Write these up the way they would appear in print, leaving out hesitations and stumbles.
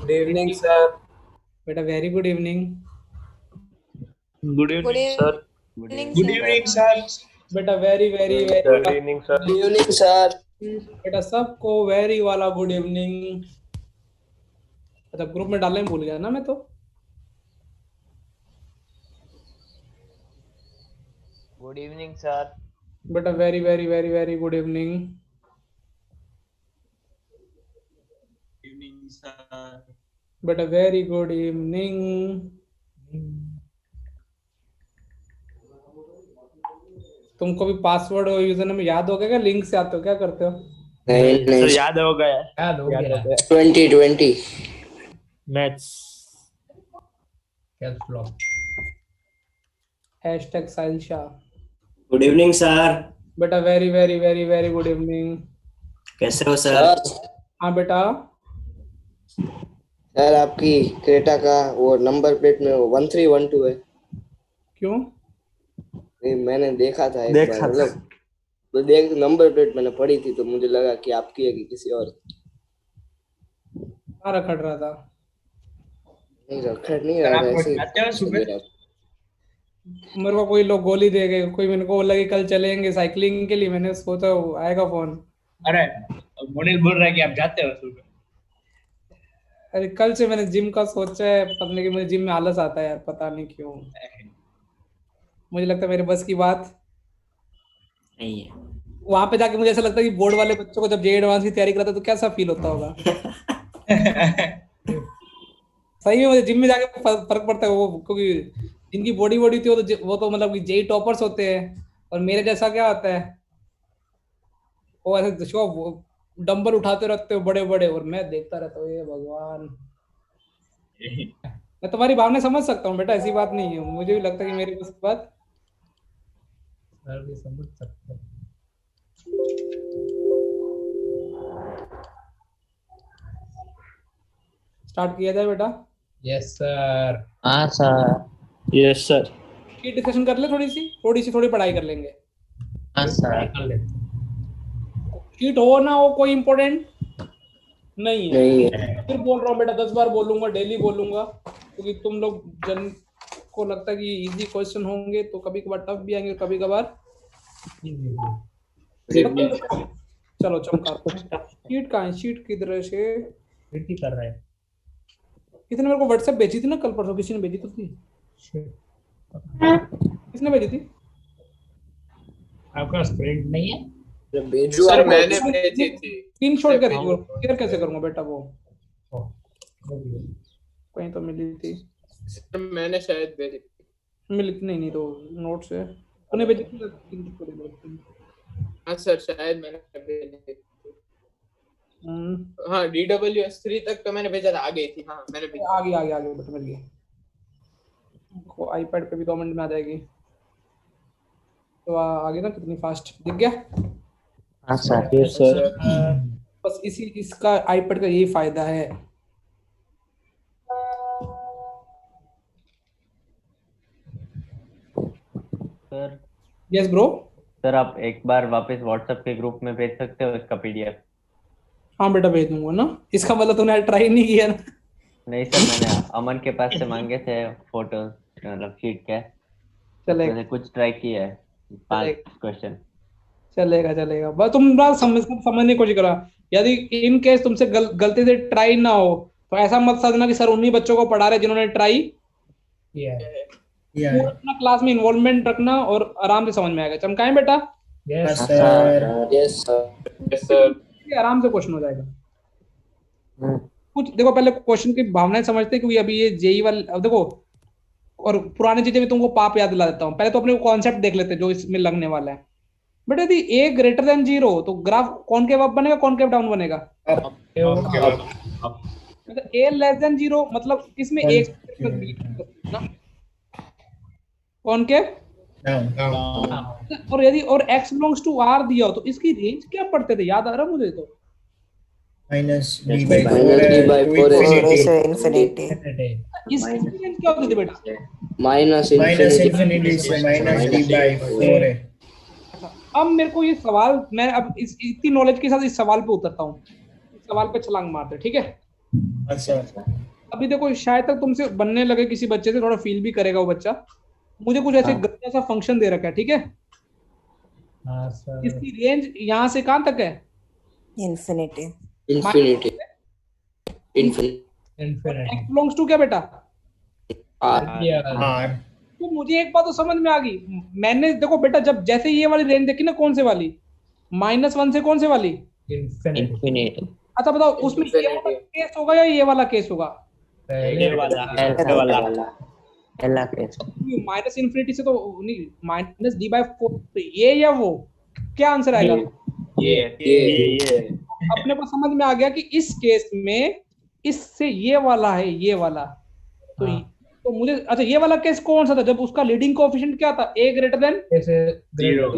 Good evening sir. बेटा very good evening. Good good evening sir. Evening good sir. Evening sir. बेटा very very very good evening sir. Good evening sir. बेटा सबको very वाला good evening. अच्छा group में डालने भूल गया ना मैं तो। Good evening sir. बेटा very very very very good evening. Evening sir. बेटा वेरी गुड इवनिंग। तुमको भी पासवर्ड और यूजर नेम याद हो गया क्या? लिंक से आते हो क्या करते हो? नहीं सर नहीं याद हो गया। याद हो गया। 2020 maths. Caps lock. Hashtag Sahil Shah. Good evening sir. बेटा very very very very good evening. कैसे हो सर? हाँ बेटा। सर आपकी क्रेटा का वो नंबर प्लेट में 1312 है। क्यों? नहीं, मैंने देखा था एक बार, मतलब तो देख नंबर प्लेट मैंने पढ़ी थी तो मुझे लगा कि आपकी है कि किसी और की। कहाँ रखड़ रहा था? नहीं रखड़ नहीं रहा था, ऐसे ही गिरा। मेरे को कोई लोग गोली दे गए, कोई मेरे को बोला कि कल चलेंगे साइकिलिंग के लिए, मैंने सोचा आएगा फोन। अरे मोनिल बोल रहा है कि आप जाते हो सुबह। अरे कल से मैंने जिम का सोचा है, पता नहीं कि मुझे जिम में आलस आता है यार, पता नहीं क्यों। मुझे लगता है मेरे बस की बात नहीं है। वहां पे जाके मुझे ऐसा लगता है कि बोर्ड वाले बच्चों को जब जे एडवांस की तैयारी कराते हैं तो कैसा फील होता होगा। सही में मुझे जिम में जाके फर्क पड़ता है वो, क्योंकि जिनकी बॉडी बॉडी थी वो तो मतलब कि जेई टॉपर्स होते हैं, और मेरे जैसा क्या होता है, वो ऐसे शो डंबल उठाते रहते हो बड़े बड़े, और मैं देखता रहता हूँ ये भगवान। मैं तुम्हारी भावना समझ सकता हूँ बेटा, ऐसी बात नहीं है, मुझे भी लगता है कि मेरी बस की बात। सर भी समझ सकते हैं। स्टार्ट किया जाए बेटा। Yes sir. हाँ सर। Yes sir. की डिस्कशन कर ले, थोड़ी पढ़ाई कर लेंगे। हाँ सर। कर लेते शीट हो ना हो कोई इंपॉर्टेंट नहीं है। नहीं है। फिर बोल रहा हूँ बेटा, 10 बार बोलूंगा, डेली बोलूंगा, क्योंकि तुम लोग जन को लगता है कि इजी क्वेश्चन होंगे तो कभी कभार टफ भी आएंगे, कभी कभार। चलो चमका। शीट कहाँ है? शीट किधर से? ही कर रहे हैं। किसने मेरे को व्हाट्सएप भेजी थी ना कल परसों, किसी ने भेजी तो थी। किसने भेजी थी? आपका स्प्रिंट नहीं है? जब भेजू सर आपको। मैंने भेजी थी। स्क्रीनशॉट कर शेयर कैसे करूंगा बेटा वो? ओ, वो भी है। कहीं तो मिली थी। सर मैंने शायद भेजी थी। मिली थी, नहीं तो नोट से उन्हें भेजी थी। हाँ सर शायद मैंने भेजी थी। हम्म, हाँ DWS3 तक तो मैंने भेजा था, आ गई थी। हाँ मैंने भेजी। आगे बेटा मिल गई। को आईपैड पे भी 2 मिनट में आ जाएगी। तो आगे ना, कितनी फास्ट दिख गया। हाँ सर। Yes sir. बस इसका आईपैड का यही फायदा है। Sir yes bro. सर आप एक बार वापस व्हाट्सएप के ग्रुप में भेज सकते हो इसका पीडीएफ? हाँ बेटा भेज दूंगा ना। इसका मतलब तूने ट्राई नहीं किया ना? नहीं सर, मैंने अमन के पास से मांगे थे फोटो, मतलब शीट के, उसमें से कुछ ट्राई किया है, 5 क्वेश्चन। चलेगा बस तुम ना समझने की कोशिश करो। यदि इन केस तुमसे गलती से ट्राई ना हो तो ऐसा मत समझना कि सर उन्हीं बच्चों को पढ़ा रहे जिन्होंने ट्राई किया है। पूरा अपना क्लास में इन्वॉल्वमेंट रखना और आराम से समझ में आएगा। चमकाएं बेटा? यस हाँ sir. Yes sir. Yes sir. ये आराम से क्वेश्चन हो जाएगा। कुछ देखो, पहले क्वेश्चन की भावनाएं समझते हैं, क्योंकि अभी ये जेई वाले, अब देखो, और पुरानी चीजें भी तुमको पाप याद दिला देता हूँ। पहले तो अपने कॉन्सेप्ट देख लेते हैं जो इसमें लगने वाला है। बट यदि ए ग्रेटर देन 0 तो ग्राफ कॉनकेव अप बनेगा, कॉनकेव डाउन बनेगा। मतलब ए लेस देन 0 मतलब इसमें एक ना कॉनकेव, और यदि और x बिलोंग्स टू r दिया हो तो इसकी रेंज क्या पढ़ते थे, याद आ रहा मुझे तो? Minus d Yes, by sir. 4 -d/4 infinity. इसकी रेंज क्या होती थी बेटा? माइनस माइनस इन्फिनिटी इन्फिनिटी से माइनस d by 4 है। अब मेरे को ये सवाल, मैं अब इतनी नॉलेज के साथ इस सवाल पे उतरता हूँ, इस सवाल पे छलांग मारते, ठीक है? हाँ सर। अभी देखो शायद तक तुमसे बनने लगे किसी बच्चे से, थोड़ा फील भी करेगा वो बच्चा। मुझे कुछ ऐसे हाँ। गंदा सा फंक्शन दे रखा है, ठीक है। हाँ सर। इसकी रेंज यहाँ से कहाँ तक है? infinity, infinity infinity infinity. x belongs to क्या बेटा? R R. तो मुझे एक बात तो समझ में आ गई। मैंने देखो बेटा, जब जैसे ये वाली रेंज देखी ना, कौन से वाली, -1 से कौन से वाली? इन्फिनिटी। अच्छा बताओ, उसमें ये वाला केस होगा या ये वाला केस होगा? पहले वाला। पहला केस। माइनस इन्फिनिटी से तो नहीं, -d/4 तो ये या वो, क्या आंसर आएगा? ये अपने को समझ में आ गया कि इस केस में इससे ये वाला है, ये वाला। तो तो मुझे अच्छा, ये वाला केस कौन सा था जब उसका लीडिंग कोएफिशिएंट क्या था? a greater than 0।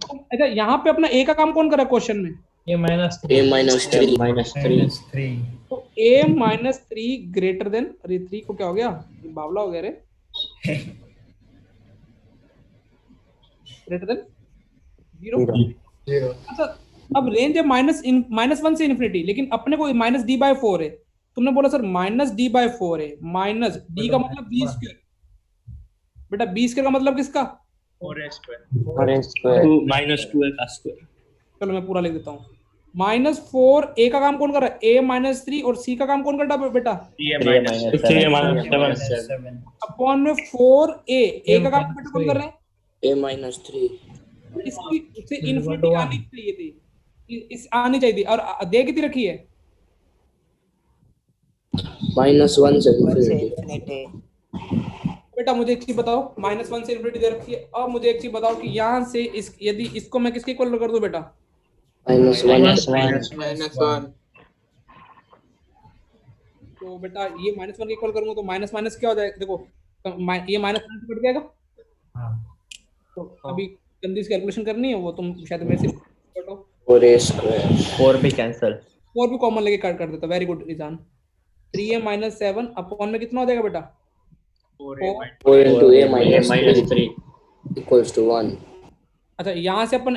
अच्छा, यहाँ पे अपना a का काम कौन कर रहा है क्वेश्चन में? ये -3। तो a-3 ग्रेटर देन, अरे 3 को क्या हो गया, ये बावला हो गया रे, ग्रेटर देन 0। अच्छा, अब रेंज है -1 से इन्फिनिटी, लेकिन अपने को -d/4 है। तुमने बोला सर -d/4 है, माइनस d का मतलब b²। बेटा b² का मतलब किसका? 4a²। चलो मैं पूरा लिख देता हूँ। -4 a का काम कौन कर रहा है? a-3 और c का काम कौन करता है बेटा? अपॉन में 4a, a का काम बेटा कौन कर रहे हैं? a-3 इसकी उससे इन्फिनिटी आनी चाहिए थी, इस आनी चाहिए थी, और दे कितनी रखी है? -1 से से इंफिनिटी। infinity, बेटा मुझे एक चीज बताओ, -1 से इन्फिनिटी दे रखी है, और मुझे एक चीज बताओ कि यहाँ से इस, यदि इसको मैं किसके इक्वल कर दूं बेटा? -1 तो बेटा ये -1 के इक्वल करूंगा तो माइनस माइनस क्या हो जाएगा? देखो तो ये -1 कट जाएगा। तो अभी जल्दी से कैलकुलेशन करनी है, वो तुम शायद मेरे से कटो। 4 भी कैंसिल। 4 भी कॉमन लेके काट कर देता। Very good Izan. 3a - 7 upon में कितना हो जाएगा बेटा? 4 into a-3 equals to 1। अच्छा, यहाँ से अपन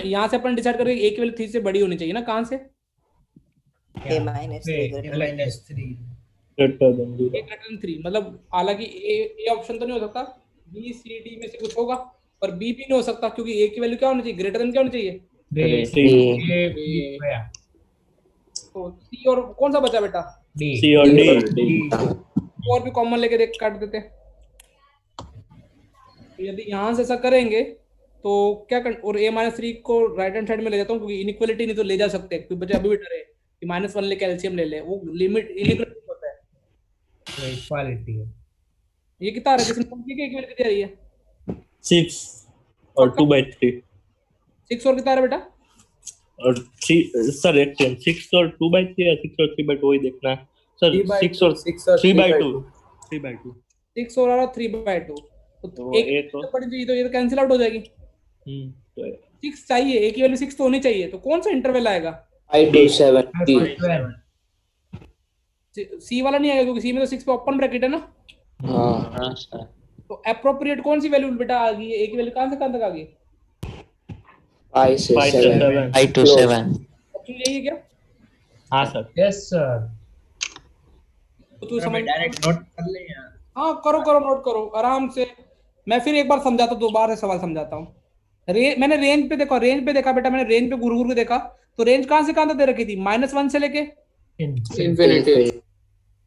डिसाइड करेंगे a की वैल्यू 3 से बड़ी होनी चाहिए ना? कहाँ से? a minus 3 greater than 0। a greater than 3, मतलब हालांकि a ऑप्शन तो नहीं हो सकता, b c d में से कुछ होगा, पर b भी नहीं हो सकता, क्योंकि a की वैल्यू क्या होनी चाहिए? ग्रेटर देन क्या होनी चाहिए? 3। तो c और कौन सा बचा बेटा? C और D। और भी कॉमन लेके देख काट देते। तो यदि यहाँ से ऐसा करेंगे तो क्या और a-3 को राइट हैंड साइड में ले जाता हूँ, क्योंकि इनइक्वालिटी नहीं तो ले जा सकते, क्योंकि बच्चे अभी भी डरे कि -1 लेके एलसीएम ले ले, वो लिमिट इनइक्वालिटी होता है। इक्वालिटी है। ये कितना आ रहा है? किसने कौन की इक्वालिटी कितनी आ रही है? 6 और 2/3 6 और कितना आ रहा है बेटा? और 3 सर एक 6 और 2/3 या 6 और 3/2 ही देखना है सर। 6 और 3/2 3/2 6 और आ रहा 3/2, तो तो एक ये तो पड़ी चाहिए, तो ये तो कैंसिल आउट हो जाएगी। तो 6 चाहिए, a की वैल्यू 6 तो होनी चाहिए, तो कौन सा इंटरवल आएगा? 5 to 7 c वाला नहीं आएगा, क्योंकि c में तो 6 पे ओपन ब्रैकेट है ना। हाँ तो अप्रोप्रिएट कौन सी वैल्यू बेटा आ गई है? a की वैल्यू कहां से कहां तक आ गई? 5 से 7 5 to 7। ऑप्शन यही है क्या? हाँ सर। Yes sir. तो तू समझ डायरेक्ट नोट कर ले यार। हाँ करो नोट करो आराम से। मैं फिर एक बार समझाता हूँ, दोबारा से सवाल समझाता हूँ। मैंने रेंज पे देखा बेटा, मैंने रेंज पे घूर के देखा, तो रेंज कहां से कहां तक दे रखी थी? -1 से लेके इन्फिनिटी।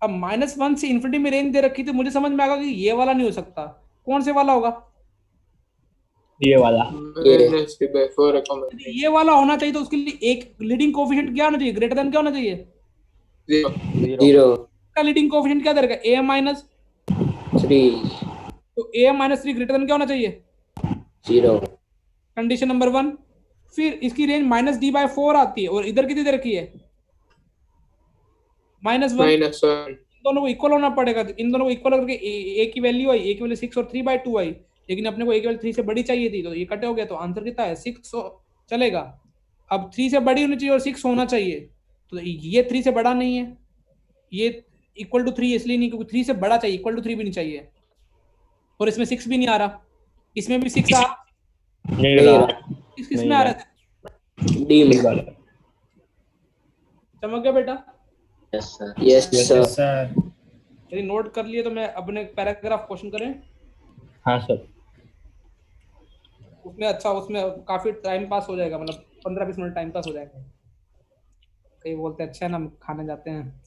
अब -1 से इन्फिनिटी में रेंज दे रखी थी। मुझे समझ में आ गया कि ये वाला नहीं हो सकता। कौन से वाला होगा? ये वाला -d/4 ये वाला होना चाहिए, तो उसके लिए एक लीडिंग कोएफिशिएंट क्या होना चाहिए? ग्रेटर देन क्या होना चाहिए? 0 का लीडिंग कोएफिशिएंट क्या दे रखा है? a-3। 3 तो a-3 ग्रेटर देन क्या होना चाहिए? 0 कंडीशन नंबर 1। फिर इसकी रेंज -d/4 आती है, और इधर कितनी दे रखी है? -1। दोनों को इक्वल होना पड़ेगा, तो इन दोनों को इक्वल करके a की वैल्यू आई, a की वैल्यू 6 और 3/2 आई, लेकिन अपने को a की वैल्यू 3 से बड़ी चाहिए थी, तो ये कटे हो गया। तो आंसर कितना है? 6 चलेगा। अब 3 से बड़ी होनी चाहिए और 6 होना चाहिए, तो ये 3 से बड़ा नहीं है, ये इक्वल टू 3 इसलिए नहीं, क्योंकि 3 से बड़ा चाहिए, इक्वल टू 3 भी नहीं चाहिए, और इसमें 6 भी नहीं आ रहा, इसमें भी 6 आ किसमें आ रहा है? D में चमक गया बेटा? Yes sir. सर यदि नोट कर लिए तो मैं अपने पैराग्राफ क्वेश्चन करें हाँ सर। उसमें। अच्छा, उसमें काफी टाइम पास हो जाएगा, मतलब 15-20 मिनट टाइम पास हो जाएगा। कई बोलते हैं अच्छा है ना, हम खाने जाते हैं।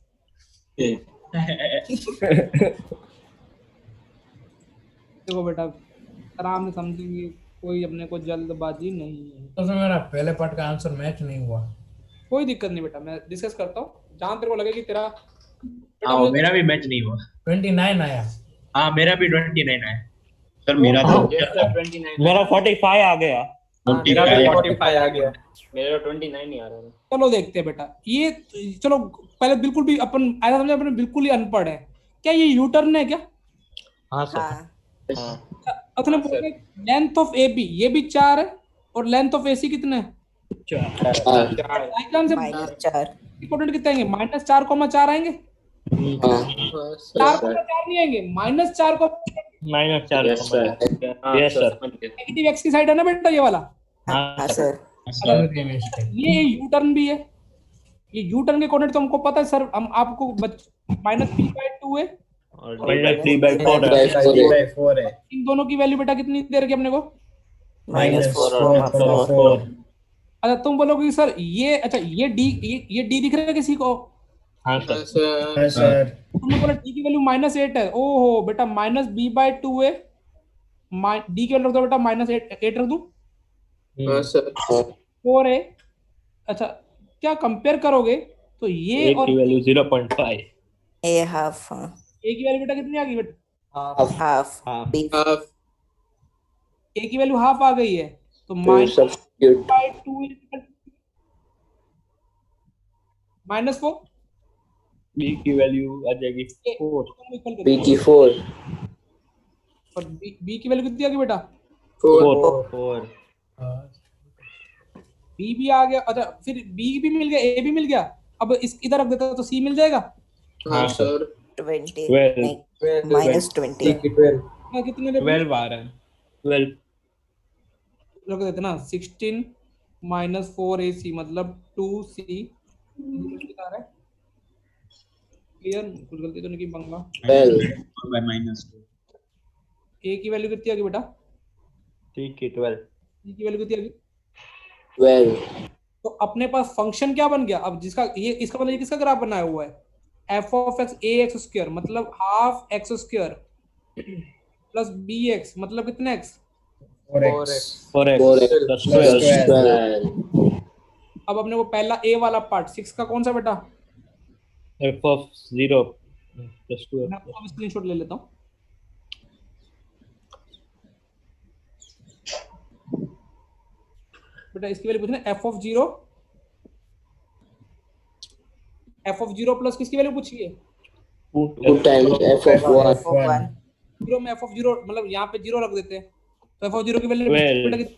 देखो बेटा, आराम से समझेंगे, कोई अपने को जल्दबाजी नहीं है। तो मेरा पहले पार्ट का आंसर मैच नहीं हुआ। कोई दिक्कत नहीं बेटा, मैं डिस्कस करता हूँ जहां तेरे को लगे कि तेरा बेटा हाँ मुझे मेरा भी मैच नहीं हुआ। 29 आया। हाँ मेरा भी 29 आया सर। मेरा तो Yes sir, 29 मेरा 45 आ गया। मेरा भी 45 45 आ गया। मेरा 29 ही आ रहा है। चलो देखते हैं बेटा, ये चलो पहले बिल्कुल भी अपन ऐसा समझे अपन बिल्कुल ही अनपढ़ है क्या? ये यू टर्न है क्या? हाँ सर। हाँ अपने बोलते लेंथ ऑफ ए बी, ये भी 4 है, और लेंथ ऑफ ए सी कितने है? 4। डायग्राम से -4 कोऑर्डिनेट कितने आएंगे? -4,4 आएंगे। 4,4 नहीं आएंगे, -4 -4 यस सर। नेगेटिव एक्स की साइड है ना बेटा, ये वाला। हाँ सर। ये यू टर्न भी है। ये यू टर्न के कोऑर्डिनेट तो हमको पता है सर, हम आपको -3/2 है और -3/4 है। इन दोनों की वैल्यू बेटा कितनी दे रखी है अपने को? -4 अच्छा, तुम बोलोगे कि सर ये, अच्छा ये डी, ये डी दिख रहा है किसी को? हाँ सर। सर तुमने बोला डी की वैल्यू -8 है। ओहो बेटा, -b/2 है। डी की वैल्यू रख दो बेटा, -8 रख दूं? हाँ सर। 4 है। अच्छा, क्या कंपेयर करोगे तो ये और की वैल्यू 0.5। ए हाफ ए की वैल्यू बेटा कितनी आ गई बेटा? हाफ बी ए की वैल्यू हाफ आ गई है, तो सब्स्टिट्यूट -4 बी की वैल्यू आ जाएगी 4। बी की 4। और बी की वैल्यू कितनी आ गई बेटा? 4 बी भी आ गया। अच्छा, फिर बी भी मिल गया, ए भी मिल गया। अब इस इधर रख देता तो सी मिल जाएगा। हाँ सर। 20 12 नहीं -20 हाँ, कितने ले 12 आ रहा है। 12 रख देते ना। 16 -4 AC मतलब 2C बता रहा है। क्लियर? कुछ गलती तो नहीं की बंगा? 12 ए की वैल्यू कितनी आ गई बेटा? ठीक है 12। बी की वैल्यू कितनी आ गई? 12। तो अपने पास फंक्शन क्या बन गया अब, जिसका ये, इसका मतलब ये किसका ग्राफ बनाया हुआ है? f(x) ax² मतलब हाफ x² प्लस bx मतलब कितने x? 4x 4x+12। अब अपने को पहला a वाला पार्ट 6 का कौन सा बेटा? f(0) + 2 मैं आपको स्क्रीनशॉट ले लेता हूँ। बेटा इसकी वैल्यू पूछना f(0) प्लस किसकी वैल्यू पूछी है? 2 times f(1). 0 में f(0) मतलब यहाँ पे 0 रख देते हैं, तो f(0) की वैल्यू बेटा कितनी?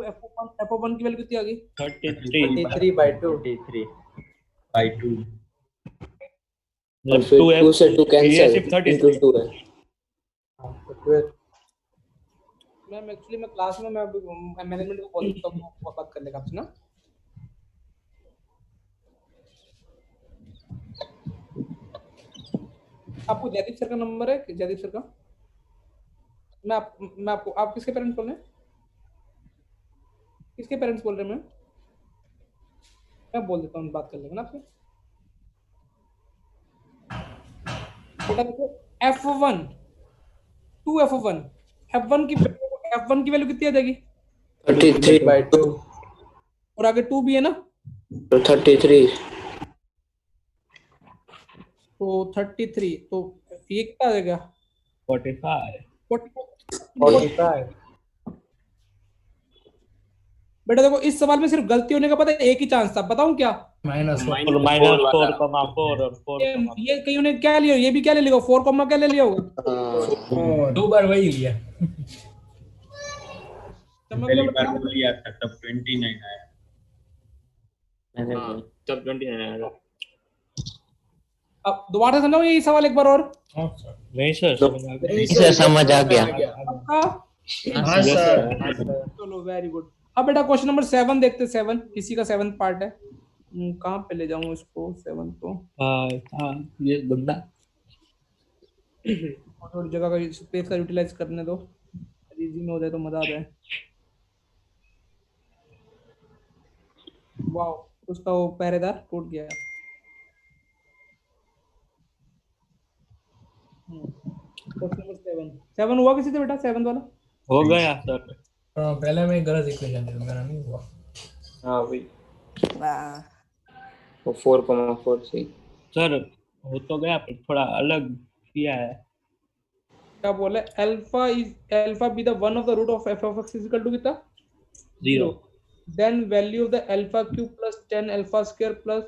f(1) की वैल्यू कितनी आ गई? 33/2 और फिर 2 से 2 कैंसिल, सिर्फ 33 into 2 है। मैं एक्चुअली मैं क्लास में मैं मैनेजमेंट को कॉल करता हूँ, वो बात कर लेगा आपसे ना। आपको जयदीप सर का नंबर है? जयदीप सर का मैं आपको, आप किसके पेरेंट्स बोल रहे हैं? किसके पेरेंट्स बोल रहे हैं? मैं बोल देता हूँ, बात कर लेंगे ना आपसे। बेटा देखो f(1) 2f(1) f(1) की वैल्यू कितनी आ जाएगी? 33/2। और आगे 2 भी है ना, तो 33। तो 33, तो ये कितना आ जाएगा? 45। बेटा देखो इस सवाल में सिर्फ गलती होने का पता है एक ही चांस था, बताऊं क्या? -4, 4 ये कहीं उन्हें क्या लिया, ये भी क्या ले लिया, 4, क्या ले लिया होगा? 2 बार वही लिया। पहली बार वो लिया था तब 29 आया। तब 29 आया। अब दोबारा से समझाओ ये सवाल एक बार और। नहीं सर इसे समझ आ गया। पक्का? हाँ सर। चलो वेरी गुड। अब बेटा क्वेश्चन नंबर 7 देखते हैं। 7 इसी का 7th पार्ट है। कहाँ पे ले जाऊं इसको 7 को? हाँ ये बंदा थोड़ी जगह का स्पेस का यूटिलाइज करने दो, इजी में हो जाए तो मजा आ जाए। वाओ, उसका वो पहरेदार टूट गया। क्वेश्चन नंबर 7 हुआ किसी से बेटा? 7 वाला हो गया सर। पहले में गलत इक्वेशन थी, मेरा नहीं हुआ। हाँ भाई, वाह, वो 4,4 सही। सर हो तो गया पर थोड़ा अलग किया है। क्या बोले? Alpha be the one of the root of f of x is equal to कितना? 0 then value of the alpha cube plus 10 alpha square plus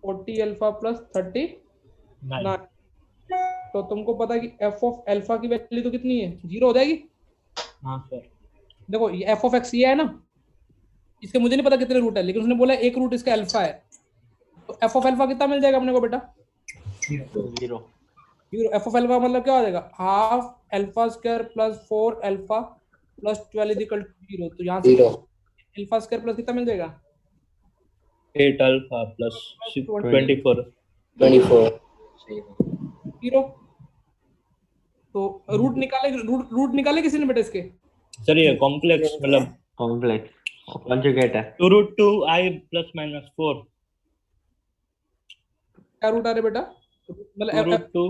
40 alpha plus 39। तो तुमको पता है कि एफ ऑफ अल्फा की वैल्यू तो कितनी है? 0 हो जाएगी। हाँ सर। देखो ये एफ ऑफ एक्स ये है ना, इसके मुझे नहीं पता कितने रूट है, लेकिन उसने बोला एक रूट इसका अल्फा है, तो एफ ऑफ अल्फा कितना मिल जाएगा अपने को बेटा? 0। एफ ऑफ अल्फा मतलब क्या हो जाएगा? Half alpha square plus 4 alpha plus 12 is equal to 0। तो यहाँ से अल्फा स्क्वायर प्लस कितना मिल जाएगा? 8 अल्फा प्लस 24। 0। तो रूट निकाले किसी ने बेटा इसके? सर ये कॉम्प्लेक्स मतलब कॉम्प्लेक्स कॉन्जुगेट है। 2 रूट 2 i प्लस माइनस 4। क्या रूट आ रहे बेटा? 2 मतलब रूट 2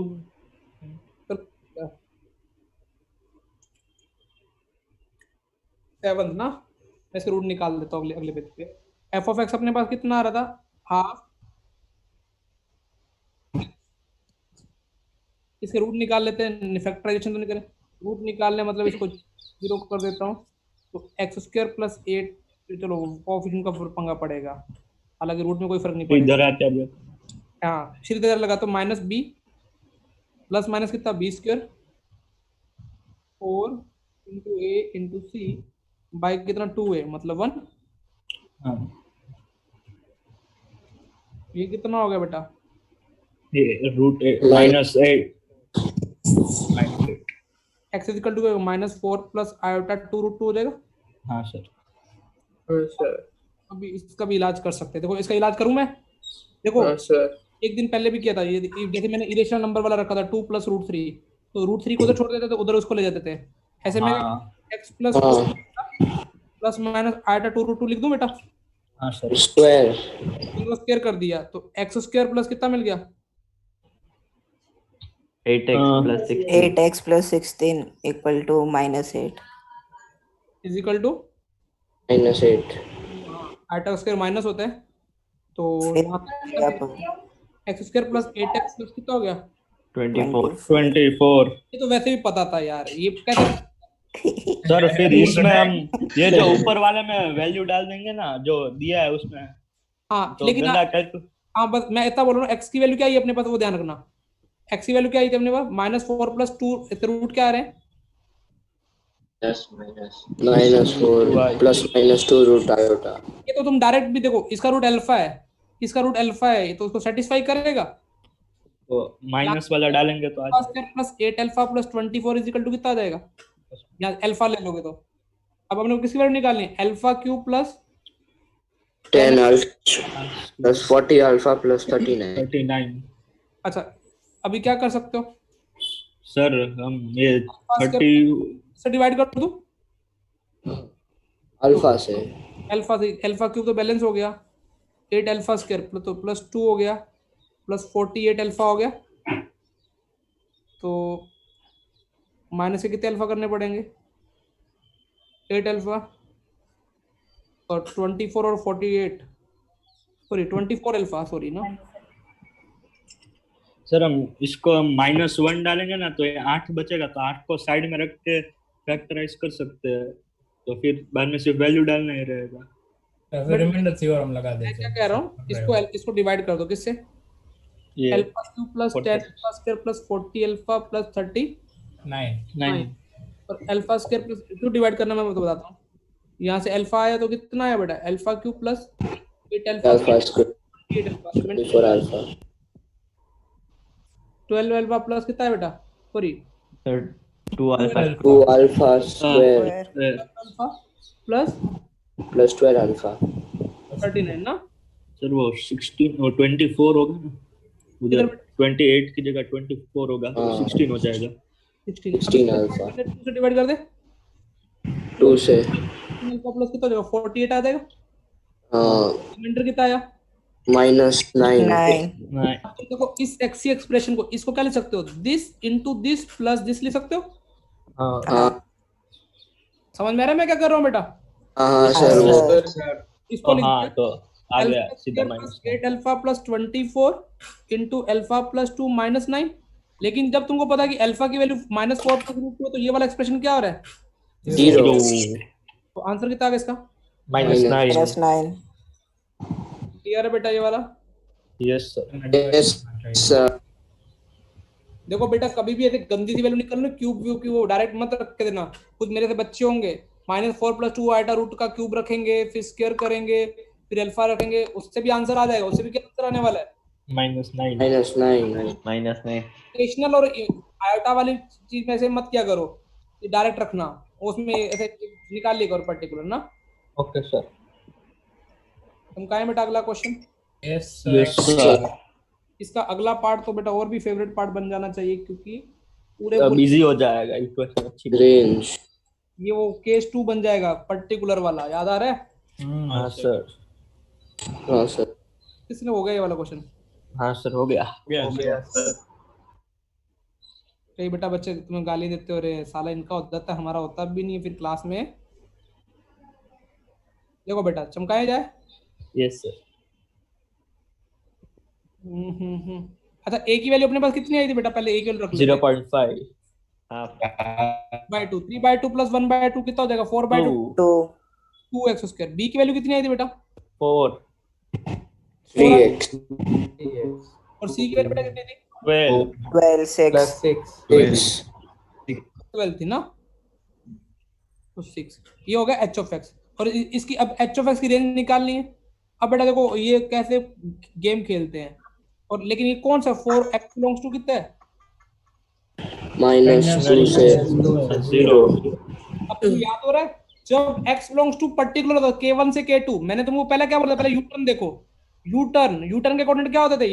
7 ना, मैं इसके रूट निकाल देता हूँ अगले पेज पे। एफ ऑफ एक्स अपने पास कितना आ रहा था? हाफ, इसके रूट निकाल लेते हैं, फैक्टराइजेशन तो नहीं करें। रूट निकालने मतलब इसको 0 कर देता हूँ, तो एक्स स्क्वायर प्लस 8, चलो कोएफिशिएंट का पंगा पड़ेगा, हालांकि रूट में कोई फर्क नहीं पड़ेगा। इधर आते हैं। हाँ सीधे इधर लगा तो माइनस बी प्लस माइनस कितना? B square 4 into a into c by कितना? 2a मतलब 1। हाँ ये कितना हो गया बेटा? ये root minus 8 x is equal to minus 4 plus iota 2 root 2 हो जाएगा। हाँ सर। सर अभी इसका भी इलाज कर सकते हैं। देखो इसका इलाज करूं मैं? देखो सर एक दिन पहले भी किया था ये, जैसे मैंने इरेशनल नंबर वाला रखा था 2 प्लस रूट 3, तो रूट 3 को तो छोड़ देते थे, उधर उसको ले जाते थे। ऐसे में x plus plus minus iota 2 root 2 लिख दूं बेटा? हाँ सर। स्क्वायर कर दिया तो एक्स स्क्वायर प्लस कितना मिल गया? 8x plus 16 equal to -8 is equal to -8 iota square minus होता है, तो x square plus 8x plus कितना हो गया? 24। ये तो वैसे भी पता था यार, ये कैसे? सर फिर इसमें हम ये जो ऊपर वाले में वैल्यू डाल देंगे ना जो दिया है उसमें। हाँ तो लेकिन हाँ बस मैं इतना बोल रहा हूँ, एक्स की वैल्यू क्या है अपने पास वो ध्यान रखना। एक्स की वैल्यू क्या आई थी अपने पास? -4 प्लस 2, इसके रूट क्या आ रहे हैं? -4 प्लस -2 रूट आयोटा। ये तो तुम डायरेक्ट भी देखो, इसका रूट अल्फा है, इसका रूट अल्फा है, तो उसको सेटिस्फाई करेगा। तो माइनस वाला डालेंगे तो a square plus 8 alpha plus 24 is equal to कितना आ जाएगा? यहाँ अल्फा ले लोगे तो अब हमने किसकी वैल्यू निकालनी है? Alpha cube plus 10 alpha plus 40 alpha plus 39। अच्छा अभी क्या कर सकते हो सर? हम ये 30 से डिवाइड कर दूं अल्फा से। अल्फा क्यूब तो बैलेंस हो गया, 8 अल्फा स्क्वायर तो प्लस 2 हो गया प्लस 48 अल्फा हो गया, तो माइनस के कितने अल्फा करने पड़ेंगे? 8 अल्फा और 24 और 48 सॉरी 24 अल्फा सॉरी ना। सर हम इसको -1 डालेंगे ना तो ये 8 बचेगा, तो 8 को साइड में रख के फैक्टराइज कर सकते हैं, तो फिर बाद में सिर्फ वैल्यू डालना ही रहेगा। फिर रिमाइंडर थ्योरम लगा देते हैं। मैं क्या कह रहा हूँ, इसको डिवाइड कर दो किससे? ये alpha cube plus 10 alpha square plus 40 alpha plus 9 और अल्फा स्क्वायर प्लस क्यों डिवाइड करना मैं तो बताता हूँ। यहाँ से अल्फा आया तो कितना है बेटा? Alpha cube plus 8 alpha square 24 alpha 12 alpha plus कितना है बेटा? Sorry 2 alpha 2 alpha square alpha plus plus 12 alpha 39 ना? सर वो 16 और 24 होगा ना उधर, इधर 28 की जगह 24 होगा, हाँ। 16 हो जाएगा। 16 अल्फा 2 से डिवाइड कर दे। 2 से। अल्फा प्लस कितना हो जाएगा? 48 आ जाएगा। हाँ रिमाइंडर कितना आया? -9 9 अब तो देखो इस एक्सी एक्सप्रेशन को इसको क्या लिख सकते हो? This into this plus this लिख सकते हो। हाँ हाँ समझ में आ रहा है मैं क्या कर रहा हूँ बेटा? हाँ सर वो इसको लिख हाँ दिया तो आ गया अल्फा सीधा square plus -9। 8 alpha plus 24 into alpha plus 2 -9। लेकिन जब तुमको पता है कि अल्फा की वैल्यू -4 प्लस √2 तो ये वाला एक्सप्रेशन क्या हो रहा है? 0 तो आंसर कितना आ गया इसका? -9। -9 क्लियर है बेटा ये वाला? Yes sir. Yes sir. देखो बेटा कभी भी ऐसे गंदी सी वैल्यू निकलना, क्यूब व्यू की वो डायरेक्ट मत रख के देना। कुछ मेरे से बच्चे होंगे -4 + 2 आइटा रूट का क्यूब रखेंगे, फिर स्क्वायर करेंगे, फिर अल्फा रखेंगे, उससे भी आंसर आ जाएगा। उससे भी क्या आंसर आने वाला है? -9। -9। रेशनल और आयोटा वाली चीज में ऐसे मत क्या करो, डायरेक्ट रखना, उसमें ऐसे निकाल लिया करो पर्टिकुलर ना। Okay sir. तुम कहाँ है बेटा? अगला question. Yes yes sir. Sir. इसका अगला पार्ट तो बेटा और भी फेवरेट पार्ट बन जाना चाहिए, क्योंकि पूरे बिजी हो जाएगा इक्वेशन अच्छी। रेंज ये वो केस 2 बन जाएगा पर्टिकुलर वाला, याद आ रहा है? हाँ सर। हाँ सर। किसने हो गया ये वाला क्वेश्चन? हाँ सर हो गया। कई बेटा बच्चे तुम्हें गाली देते हो, रे साला इनका होता था हमारा होता भी नहीं है फिर क्लास में। देखो बेटा चमकाया जाए। Yes sir. अच्छा ए की वैल्यू अपने पास कितनी आई थी बेटा? पहले ए की वैल्यू रख लेते हैं। 0.5 बाय 2 3/2 प्लस 1/2 कितना हो जाएगा? 4/2 2 2x स्क्वायर। बी की वैल्यू कितनी आई थी बेटा? 4 3x और सी की वैल्यू बेटा कितनी थी? 12 12 6 12 थी ना, तो 6। ये हो गया h(x) और इसकी अब h(x) की रेंज निकालनी है। अब बेटा देखो ये कैसे गेम खेलते हैं, और लेकिन ये कौन सा 4x बिलोंग्स टू कितना है? -2 से 0 अब तुम याद हो रहा है जब x बिलोंग्स टू पर्टिकुलर होता k1 से k2, मैंने तुमको पहले क्या बोला? पहले यू टर्न देखो, यू टर्न के कोऑर्डिनेट क्या होते थे?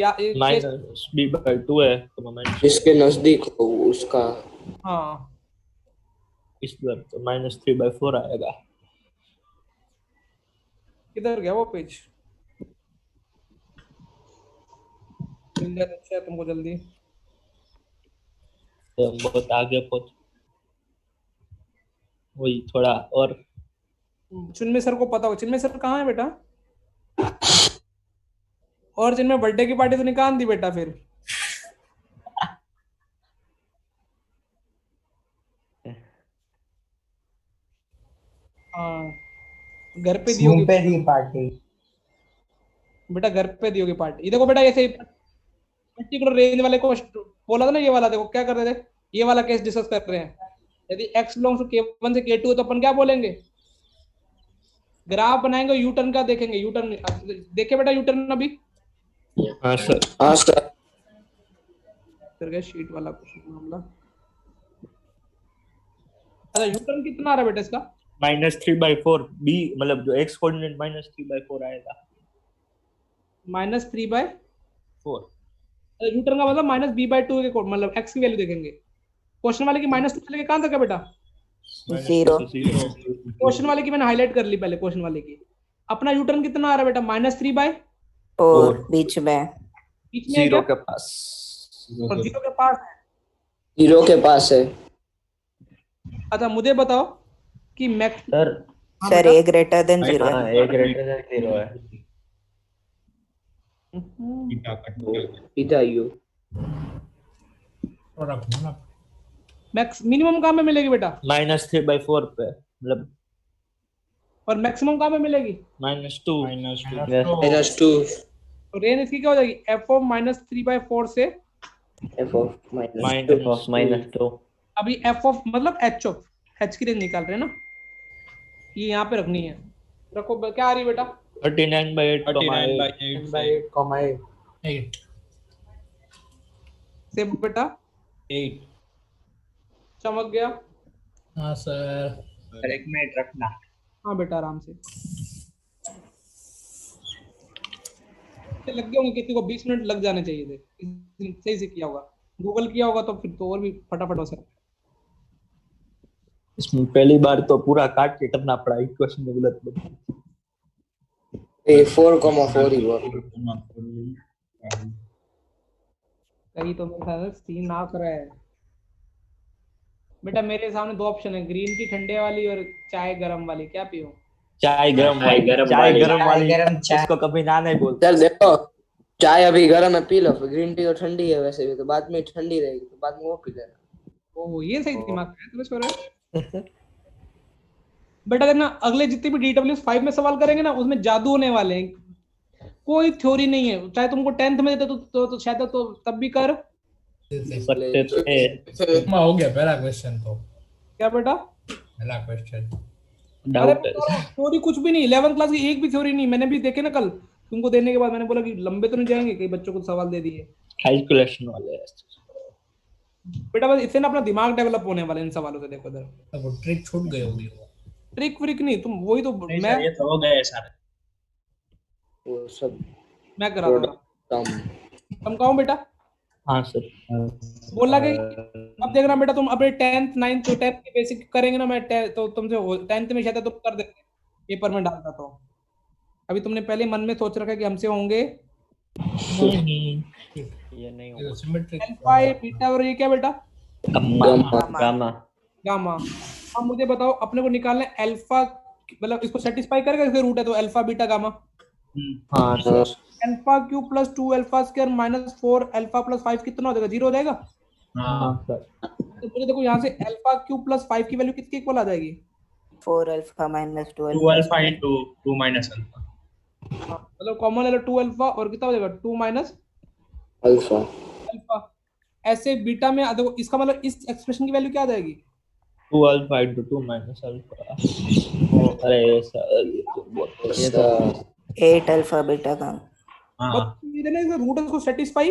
-b/2 है तो माइनस जिसके नजदीक हो उसका। हाँ इस बार तो -3/4 आएगा। किधर गया वो पेज? अच्छा है तुमको जल्दी। तो बहुत आगे पहुंच, वही थोड़ा और। चिन्मय सर को पता हो। चिन्मय सर कहाँ है बेटा? और चिन्मय बर्थडे की पार्टी तो निकाल दी बेटा फिर। हाँ घर पे दी होगी पार्टी बेटा, घर पे दी होगी पार्टी। ये देखो बेटा ऐसे पर्टिकुलर रेंज वाले को बोला था ना, ये वाला देखो क्या कर रहे थे, ये वाला केस डिस्कस कर रहे हैं। यदि x बिलोंग्स टू k1 से k2 है तो अपन क्या बोलेंगे? ग्राफ बनाएंगे, यू टर्न का देखेंगे। यू टर्न देखे बेटा, यू टर्न अभी हाँ सर। हाँ सर। कर गए शीट वाला क्वेश्चन मामला। अच्छा यू टर्न कितना आ रहा है बेटा इसका? -3/4 b, मतलब जो x कोऑर्डिनेट -3/4 आएगा। -3/4 यू टर्न का मतलब -b/2 के मतलब x की वैल्यू देखेंगे। क्वेश्चन वाले की -2 से लेके कहां तक है बेटा? 0 क्वेश्चन वाले की मैंने हाईलाइट कर ली पहले। क्वेश्चन वाले की अपना यू टर्न कितना आ रहा है बेटा? -3/4 बीच में बीच में है क्या? के पास और 0 के पास है। 0 के पास है। अच्छा मुझे बताओ कि max sir a greater than 0 हाँ है। a ग्रेटर देन 0 है। पिता यू और रखना ना। मैक्स मिनिमम कहाँ में मिलेगी बेटा? -3/4 पे, मतलब और मैक्सिमम कहाँ में मिलेगी? -2 -2 तो रेंज इसकी क्या हो जाएगी? f of -3/4 से f of -2 अभी f of मतलब h of h की रेंज निकाल रहे हैं ना, ये यहाँ पे रखनी है। रखो क्या आ रही है बेटा? 39/8 8 से बेटा 8 चमक गया। हाँ सर। एक मिनट रखना। हाँ बेटा आराम से लग गए होंगे, किसी को 20 मिनट लग जाने चाहिए थे, सही से किया होगा। गूगल किया होगा तो फिर तो और भी फटाफट हो सकता है। इसमें पहली बार तो पूरा काट के करना पड़ा, एक क्वेश्चन में गलत बता। ये 4,4 ही हुआ। कहीं तो मेरे ख्याल से सीन आ रहा है बेटा। मेरे सामने दो ऑप्शन है, ग्रीन टी ठंडे वाली और चाय गरम वाली, क्या पियो? चाय गरम वाली उसको कभी ना नहीं बोलते। चल देखो, चाय अभी गर्म है, पी लो। फिर ग्रीन टी तो ठंडी है वैसे भी, तो बाद में ठंडी रहेगी, तो बाद में वो पी लेना। ओ ये सही दिमाग है तुम्हें छोरा। बेटा देखना, अगले जितने भी DW5 में सवाल करेंगे ना, उसमें जादू होने वाले हैं। कोई थ्योरी नहीं है, चाहे तुमको 10th में देते तो शायद तो तब भी कर सकते थे। हो गया पहला क्वेश्चन तो। क्या बेटा? पहला क्वेश्चन डाउट है। थ्योरी कुछ भी नहीं, 11th क्लास की एक भी थ्योरी नहीं। मैंने भी देखे ना कल तुमको देने के बाद, मैंने बोला कि लंबे तो नहीं जाएंगे, कई बच्चों को सवाल दे दिए। कैलकुलेशन वाले बेटा बस इससे ना अपना दिमाग डेवलप होने वाला है इन सवालों से। देखो इधर तो ट्रिक छूट गई होगी वो। ट्रिक व्रिक नहीं, तुम वही तो नहीं सर, ये तो हो गए सारे। वो सब मैं करा दूंगा। तुम कहो बेटा। हाँ सर। बोला कि अब देखना बेटा, तुम अपने 10th 9th तो 10th के बेसिक करेंगे ना, मैं तो तुमसे 10th में शायद तुम कर देते पेपर में डालता। तो अभी तुमने पहले मन में सोच रखा है कि हमसे होंगे ये नहीं होगा। अल्फा बीटा और ये क्या बेटा? गामा। गामा। अब मुझे बताओ, अपने को निकालना है अल्फा, मतलब इसको सेटिस्फाई करेगा इसका रूट है तो अल्फा बीटा गामा। हाँ sir. Alpha cube plus 2 alpha square minus 4 alpha plus 5 कितना हो जाएगा? 0 हो जाएगा। हाँ सर। तो मुझे देखो यहाँ से अल्फा क्यूब प्लस 5 की वैल्यू किसके इक्वल आ जाएगी? 4 alpha minus 2 2 alpha into 2 minus alpha. मतलब कॉमन ले लो 2 अल्फा और कितना हो जाएगा? 2 माइनस अल्फा। अल्फा। ऐसे बीटा में देखो, इसका मतलब इस एक्सप्रेशन की वैल्यू क्या आ जाएगी? 2 अल्फा इनटू 2 माइनस अल्फा। अरे सर ये तो 8 अल्फा बीटा का। हाँ इसका रूट को सेटिस्फाई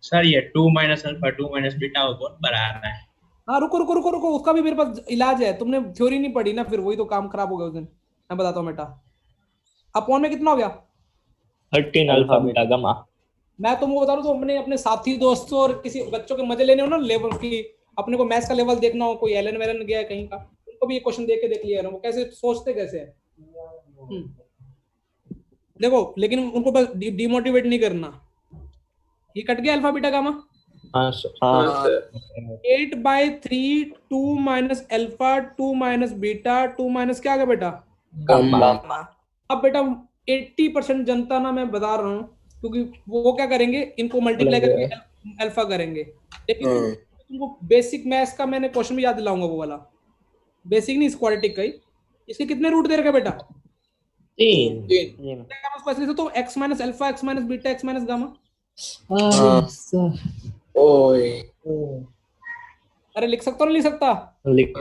सर, ये 2 माइनस अल्फा 2 माइनस बीटा वो बहुत बड़ा आ रहा है। हाँ रुको रुको रुको रुको, उसका भी मेरे पास इलाज है। तुमने थ्योरी नहीं पढ़ी ना, फिर वही तो काम खराब हो गया उस दिन। मैं बताता हूँ बेटा, अपॉन में कितना हो गया? 13 अल्फा बीटा गामा। मैं तुमको बता रहा हूँ, तो अपने अपने साथी दोस्तों और किसी बच्चों के मजे लेने हो ना, लेवल की अपने को मैथ्स का लेवल देखना हो, कोई एलन वेलन गया है कहीं का, उनको भी ये क्वेश्चन देख के देख लिया ना, वो कैसे सोचते कैसे है। देखो लेकिन उनको बस डिमोटिवेट नहीं करना। ये कट गया अल्फा बीटा गामा। हाँ sir. 8/3 2 minus alpha 2 minus beta 2 minus क्या आ गया बेटा? गामा। अब बेटा 80% जनता ना, मैं बता रहा हूँ, क्योंकि वो क्या करेंगे, इनको मल्टीप्लाई करके अल्फा करेंगे। लेकिन तुमको बेसिक मैथ्स का मैंने क्वेश्चन भी याद दिलाऊंगा, वो वाला बेसिक नहीं, क्वाड्रेटिक का ही। इसके कितने रूट दे रखे बेटा? 3। तो x minus alpha x minus beta x minus gamma. ओए अरे लिख सकता हूँ, नहीं लिख सकता? लिख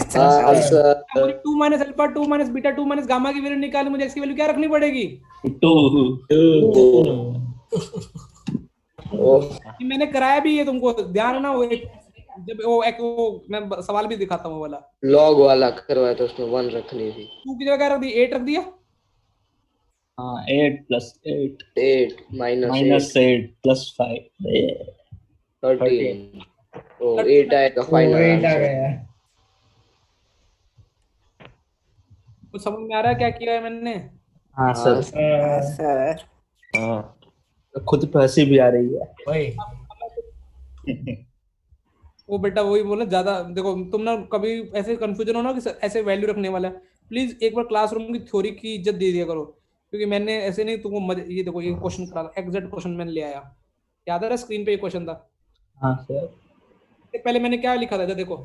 सकता 2 minus alpha 2 minus beta 2 minus gamma की वैल्यू निकालनी, मुझे x की वैल्यू क्या रखनी पड़ेगी? 2। मैंने कराया भी है, तुमको ध्यान है ना? वो जब वो मैं सवाल भी दिखाता हूँ, वो वाला लॉग वाला करवाया तो उसमें 1 रखनी थी। 2 की जगह क्या रख दी? 8 रख दिया। हाँ 8 प्लस 8 8 माइनस 8 प्लस 5 13। तो 8 आएगा फाइनल आंसर। कुछ समझ में आ रहा है क्या किया है मैंने? हाँ सर। सर खुद पे हंसी भी आ रही है। वही वो बेटा वही बोला, ज्यादा देखो तुम ना, कभी ऐसे कंफ्यूजन हो ना कि ऐसे वैल्यू रखने वाला है, प्लीज एक बार क्लासरूम की थ्योरी की इज्जत दे दिया करो। क्योंकि मैंने ऐसे नहीं तुमको ये देखो, ये क्वेश्चन करा, एग्जैक्ट क्वेश्चन मैंने ले आया, याद है स्क्रीन पे ये क्वेश्चन था। हाँ सर। पहले मैंने क्या लिखा था, देखो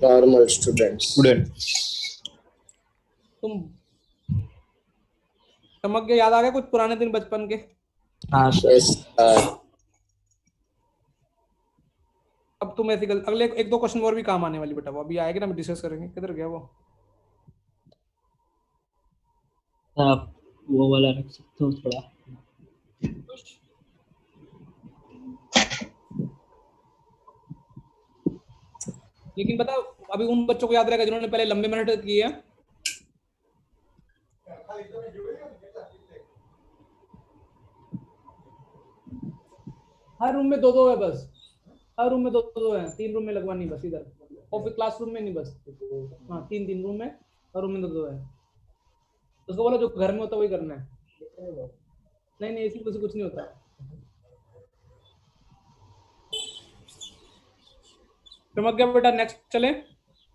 नॉर्मल स्टूडेंट। तुम चमक गए, याद आ गया कुछ पुराने दिन बचपन के? हाँ सर। अब तुम ऐसी अगले 1-2 क्वेश्चन और भी काम आने वाली बेटा, वो अभी आएगा ना, हम डिस्कस करेंगे। किधर गया वो? आप वो वाला रख सकते हो थोड़ा। लेकिन पता अभी उन बच्चों को याद रहेगा जिन्होंने पहले लंबे मेहनत की है। हर रूम में 2-2 है बस, हर रूम में 2-2 है, 3 रूम में लगवानी बस इधर, और फिर क्लासरूम में नहीं बस, हाँ 3 रूम में, हर रूम में 2-2 है। उसको बोला जो घर में होता वही करना है। नहीं ऐसी कुछ नहीं होता। समझ गया बेटा, नेक्स्ट चले।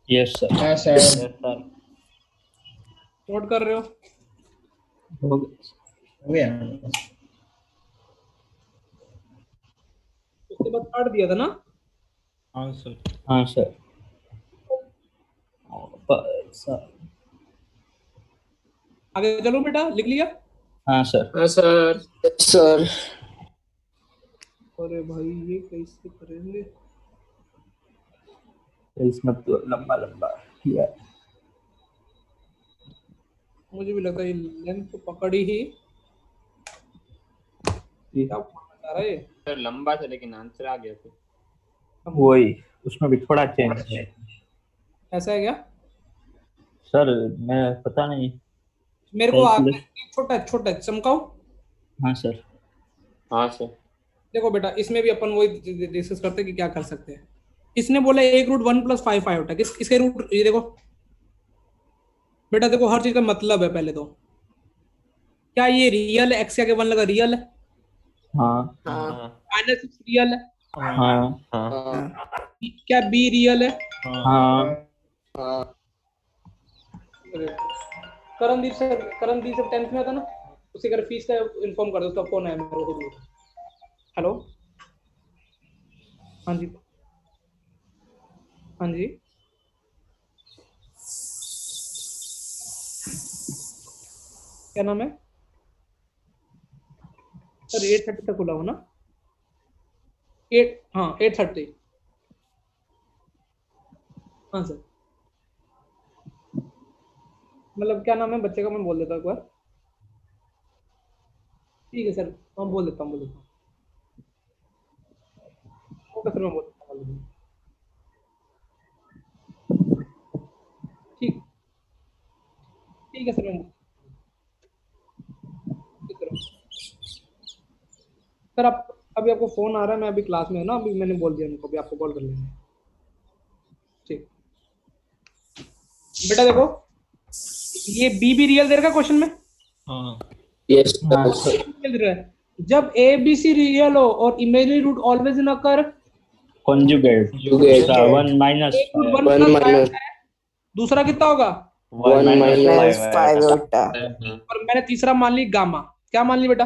Yes sir. Yes sir. Note कर रहे हो? हो गया। उसके बाद काट दिया था ना? हाँ सर। हाँ सर। आगे चलो बेटा, लिख लिया? हाँ सर। हाँ सर। सर अरे भाई ये कैसे करेंगे? इसमें तो लंबा लंबा किया। मुझे भी लगता है लेंथ तो पकड़ी ही। क्या बता रहा है सर लंबा था लेकिन आंसर आ गया फिर। वही, उसमें भी थोड़ा चेंज है। ऐसा है क्या? सर मैं पता नहीं। मेरे को आप छोटा चमकाओ। हाँ सर। हाँ सर। देखो बेटा, इसमें भी अपन वही डिस्कस करते हैं कि क्या कर सकते हैं। इसने बोला एक रूट 1 + 5 आयोटा, इसके रूट ये देखो बेटा, देखो हर चीज का मतलब है। पहले तो क्या ये रियल है? एक्स के 1 लगा रियल है? हाँ। -6 रियल है? हाँ। क्या बी रियल है? हाँ। करणदीप सर 10th में था ना, उसे अगर फीस का इन्फॉर्म कर दो। उसका फोन है मेरे को। हेलो, हाँ जी हाँ जी, क्या नाम है सर? 8:30 तक खुला हो ना? 8:30। हाँ सर, मतलब क्या नाम है बच्चे का? मैं बोल देता हूँ एक बार। ठीक है सर, मैं बोल देता हूँ। ओके सर, मैं बोल देता हूँ। ठीक है सर, मैं सर आप अभी आपको फोन आ रहा है, मैं अभी क्लास में हूँ ना, अभी मैंने बोल दिया उनको, अभी आपको कॉल कर लेंगे। ठीक बेटा, देखो ये बी भी रियल दे रखा क्वेश्चन में। हाँ। यस जब ए बी सी रियल हो और imaginary root always in occur conjugate 1 माइनस दूसरा कितना होगा? 1 माइनस 5 आयोटा। और मैंने तीसरा मान ली गामा। क्या मान ली बेटा?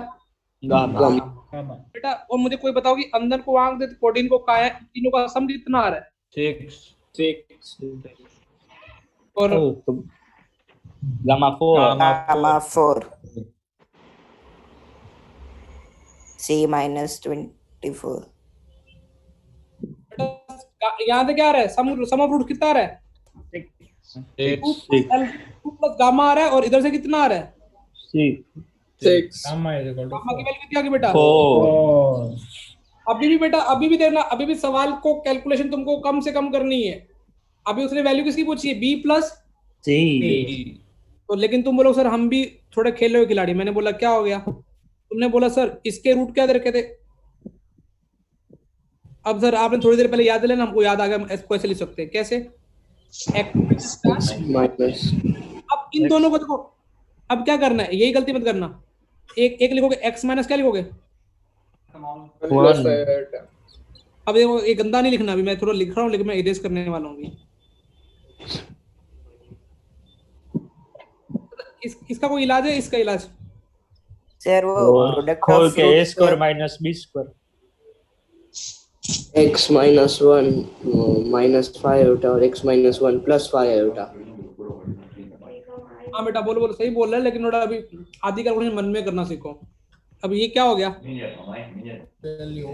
गामा। बेटा और मुझे कोई बताओ कि अंदर को आंक दे 14 को काया, तीनों का सम कितना आ रहा है? 6 और गामा 4 C -24। यहाँ से क्या आ रहा है? सम ऑफ रूट कितना आ रहा है? 2 + गामा आ रहा है, और इधर से कितना आ रहा है? 6 गामा की वैल्यू कितनी आ गई बेटा? 4। अभी भी बेटा, अभी भी देखना, अभी भी सवाल को कैलकुलेशन तुमको कम से कम करनी है। अभी उसने वैल्यू किसकी पूछी है? B + C। तो लेकिन तुम बोलो सर हम भी थोड़े खेले हुए खिलाड़ी। मैंने बोला क्या हो गया? तुमने बोला सर इसके रूट क्या दे रखे थे। अब सर आपने थोड़ी देर पहले याद दिलाया ना, हमको याद आ गया। हम इसको ऐसे लिख सकते हैं, कैसे? माइनस। अब इन दोनों को देखो, अब क्या करना है, यही गलती मत करना। एक लिखोगे x माइनस क्या लिखोगे? अब देखो ये गंदा नहीं लिखना, अभी मैं थोड़ा लिख रहा हूँ लेकिन मैं इरेज करने वाला हूँ। इसका कोई इलाज है? इसका इलाज सर वो प्रोडक्ट खोल ऑफ के a square minus b square x minus 1 minus 5 iota और x माइनस 1 प्लस 5 आयोटा। हाँ बेटा बोलो सही बोल रहा है, लेकिन थोड़ा अभी आधी कैलकुलेशन मन में करना सीखो। अब ये क्या हो गया? वैल्यू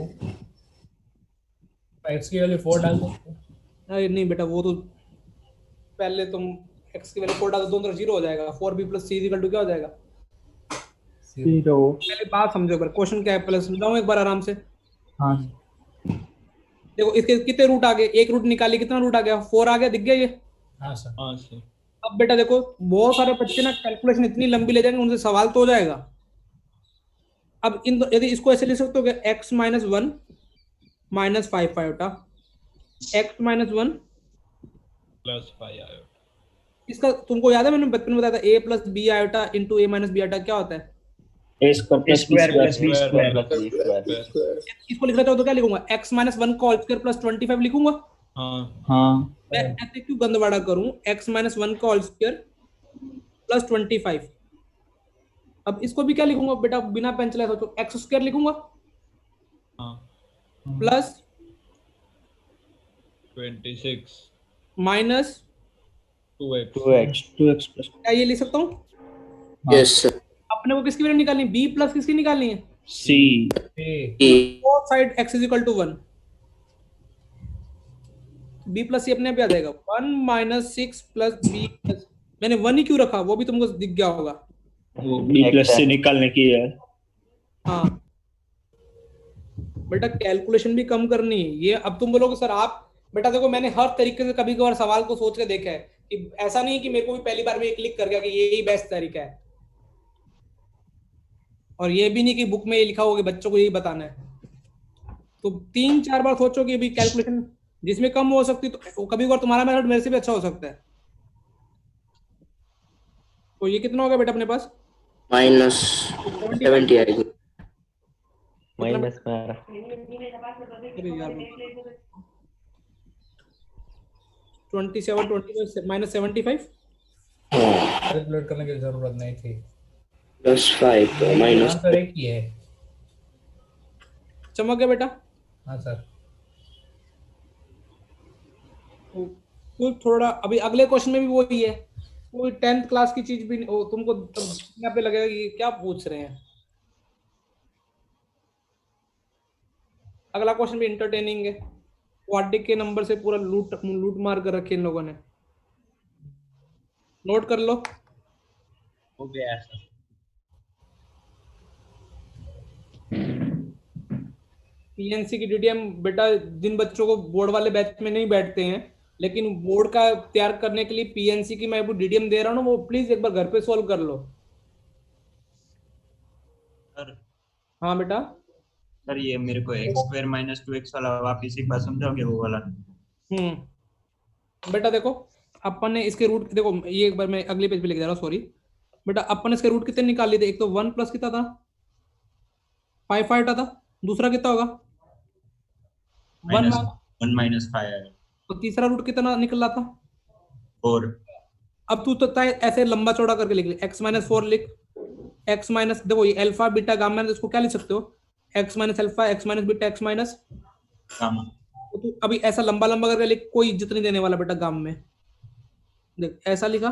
x की वैल्यू 4 डाल दो। अरे नहीं बेटा, वो तो पहले तुम x की वैल्यू 4 डाल दो, दोनों तरफ 0 हो जाएगा। 4b + c = क्या हो जाएगा? 0। पहले बात समझो एक बार, क्वेश्चन क्या है पहले समझाऊं एक बार आराम से। हाँ देखो इसके कितने रूट आ गए, एक रूट निकाली, कितना रूट आ गया, 4 आ गया, दिख गया ये। हाँ सर। हाँ सर। अब बेटा देखो बहुत सारे बच्चे ना कैलकुलेशन इतनी लंबी ले जाएंगे, उनसे सवाल तो हो जाएगा। अब यदि इसको ऐसे लिख सकते हो x minus 1 minus 5 iota, x minus 1 plus 5 iota. इसका तुमको याद है मैंने बचपन में बताया था, a plus B iota into a minus B iota क्या होता है? a square plus b square plus square b square. Plus b square. इसको लिखना चाहो तो क्या लिखूंगा, x माइनस 1 का होल स्क्वायर प्लस 25 लिखूंगा। हाँ मैं ऐसे क्यों गंदवाड़ा करूं, x माइनस 1 का होल स्क्वायर प्लस 25। अब इसको भी क्या लिखूंगा बेटा, बिना पेन चलाए सोचो, एक्स स्क्वायर लिखूंगा प्लस 26 माइनस 2x प्लस। क्या ये लिख सकता हूँ? Yes sir. अपने को किसकी वैल्यू निकालनी है, b प्लस किसकी निकालनी है, c। Both side x is equal to 1, b plus c अपने आप आ जाएगा, 1 माइनस 6 प्लस b प्लस, मैंने 1 ही क्यों रखा वो भी तुमको दिख गया होगा। b प्लस से निकालने की है। हाँ बेटा कैलकुलेशन भी कम करनी है ये। अब तुम बोलोगे सर आप, बेटा देखो मैंने हर तरीके से कभी कभार सवाल को सोच के देखा है कि ऐसा नहीं है कि मेरे को भी पहली बार में ये क्लिक कर गया कि यही बेस्ट तरीका है, और ये भी नहीं कि बुक में ये लिखा होगा कि बच्चों को यही बताना है। तो 3-4 बार सोचो कि अभी कैलकुलेशन जिसमें कम हो सकती तो कभी कभार तुम्हारा मेथड मेरे से भी अच्छा हो सकता है। तो ये कितना होगा बेटा अपने पास, माइनस 70 आएगी। माइनस में 27 माइनस 75 कैलकुलेट करने की जरूरत नहीं थी। प्लस 5 माइनस आंसर एक ही है। चमक गया बेटा। हाँ सर। तो थोड़ा अभी अगले क्वेश्चन में भी वही है, कोई 10th क्लास की चीज भी तुमको यहाँ पे लगेगा कि क्या पूछ रहे हैं। अगला क्वेश्चन भी इंटरटेनिंग है, क्वाड्रिक के नंबर से पूरा लूट मार कर रखे इन लोगों ने, नोट कर लो। हो गया सर। पीएनसी की डीडीएम बेटा जिन बच्चों को बोर्ड वाले बैच में नहीं बैठते हैं, लेकिन बोर्ड का तैयार करने के लिए पीएनसी की मैं डीडीएम दे रहा हूँ ना, वो प्लीज एक बार घर पे सॉल्व कर लो। सर हाँ बेटा। सर ये मेरे को x स्क्वायर माइनस 2x वाला वापिस एक बार समझाओगे वो वाला? बेटा देखो अपन ने इसके रूट देखो, ये एक बार मैं अगले पेज पे लिख दे रहा हूँ, सॉरी बेटा। अपन ने इसके रूट कितने निकाल लिए थे, एक तो 1 प्लस कितना था 5 आयोटा था, दूसरा कितना होगा 1 माइनस 5 है, तो तीसरा रूट कितना निकल रहा था 4। अब तू तो ऐसे लंबा चौड़ा करके लिख ले, x माइनस 4 लिख, x माइनस देखो ये अल्फा बीटा गामा, इसको क्या लिख सकते हो, x minus alpha x minus beta x minus gamma. तो तू अभी ऐसा लंबा लंबा करके लिख, कोई इज्जत नहीं देने वाला बेटा गाम में। देख ऐसा लिखा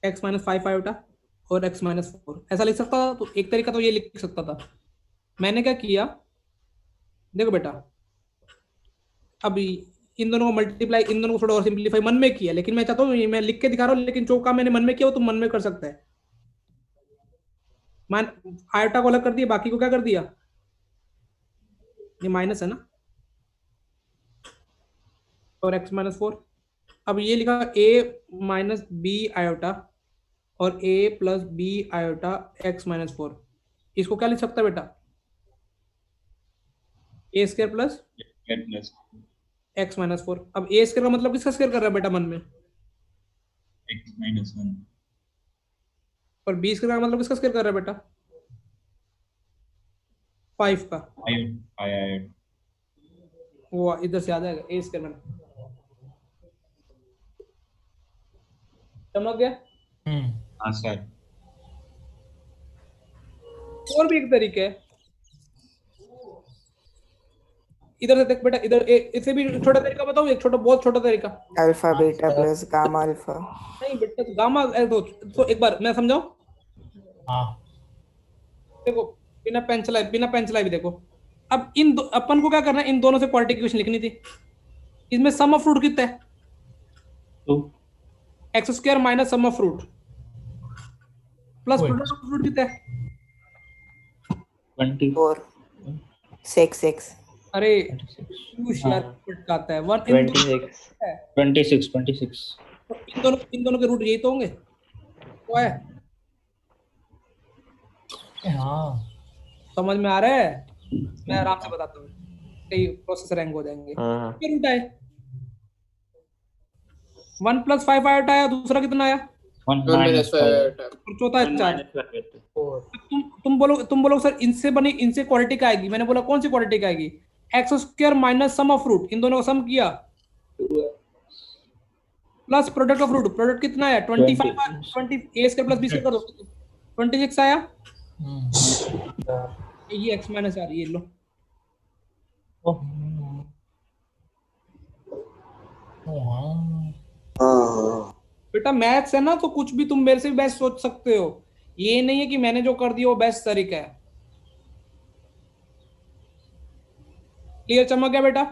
x माइनस 5 आयोटा और x माइनस 4, ऐसा लिख सकता था। तो एक तरीका तो ये लिख सकता था। मैंने क्या किया देखो बेटा, अभी इन दोनों को मल्टीप्लाई, इन दोनों को थोड़ा और सिंप्लीफाई मन में किया, लेकिन मैं चाहता हूँ ये मैं लिख के दिखा रहा हूँ, लेकिन जो काम मैंने मन में किया वो तुम मन में कर सकता है। मान आयोटा को अलग कर दिया, बाकी को क्या कर दिया, ये माइनस है ना, और x माइनस 4। अब ये लिखा a माइनस बी आयोटा और a plus B iota x minus 4, इसको क्या लिख सकता है बेटा, a square plus x minus 4। अब a स्क्वायर का मतलब किसका स्क्वायर कर रहा है बेटा मन में, x माइनस 1। और b स्क्वायर का मतलब किसका स्क्वायर कर रहा है बेटा 5 का, वो इधर से आ जाएगा a स्क्वायर में। समझ गया? हाँ सर। और भी एक तरीका है, इधर से देख बेटा, इधर इसे भी छोटा तरीका बताऊं, एक छोटा बहुत छोटा तरीका, alpha beta plus gamma alpha. नहीं बेटा गामा तो एक बार मैं समझाऊं। हाँ देखो बिना पेन चलाए भी देखो। अब अपन को क्या करना है, इन दोनों से क्वाड्रेटिक इक्वेशन लिखनी थी। इसमें सम ऑफ रूट कितना है, X square minus sum of root plus product of root कितना है 4 6. अरे तू शेयर पटकाता है 1 26 26 इन दोनों के रूट यही तो होंगे, तो है हाँ समझ में आ रहा है? मैं आराम से बताता हूँ, कई प्रोसेस रैंक हो जाएंगे। हाँ क्या रूट आए? 1 + 5 आया, दूसरा कितना आया 1 -5 और चौथा है 4। तुम बोलो सर इनसे बनी, इनसे क्वालिटी का आएगी। मैंने बोला कौन सी क्वालिटी का आएगी? x² minus sum of root, इन दोनों का सम किया plus product of root. Product कितना आया 25 20 a² + b² कर दो 26 आया। ये x माइनस आ रही है, लो बेटा मैथ्स है ना, तो कुछ भी तुम मेरे से बेस्ट सोच सकते हो। ये नहीं है कि मैंने जो कर दिया वो बेस्ट तरीका है। क्लियर चमक गया बेटा?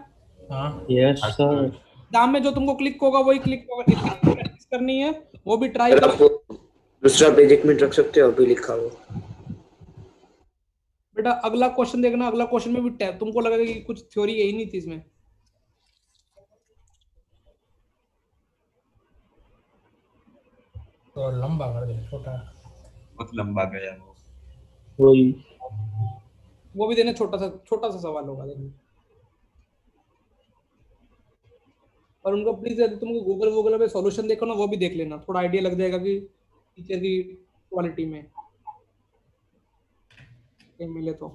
Yes sir. दाम में जो तुमको क्लिक होगा वही क्लिक प्रैक्टिस करनी है, वो भी ट्राई करो। दूसरा पेज 1 मिनट रख सकते हो, अभी लिखा हो। बेटा अगला क्वेश्चन देखना, अगला क्वेश्चन में भी तुमको लगेगा कि कुछ थ्योरी यही नहीं थी इसमें। तो लंबा कर दे, छोटा बहुत लंबा गया वही वो भी देने छोटा सा सवाल होगा देखना। और उनको प्लीज यदि तुमको गूगल पे सॉल्यूशन देखो ना, वो भी देख लेना, थोड़ा आइडिया लग जाएगा कि टीचर की क्वालिटी में मिले तो।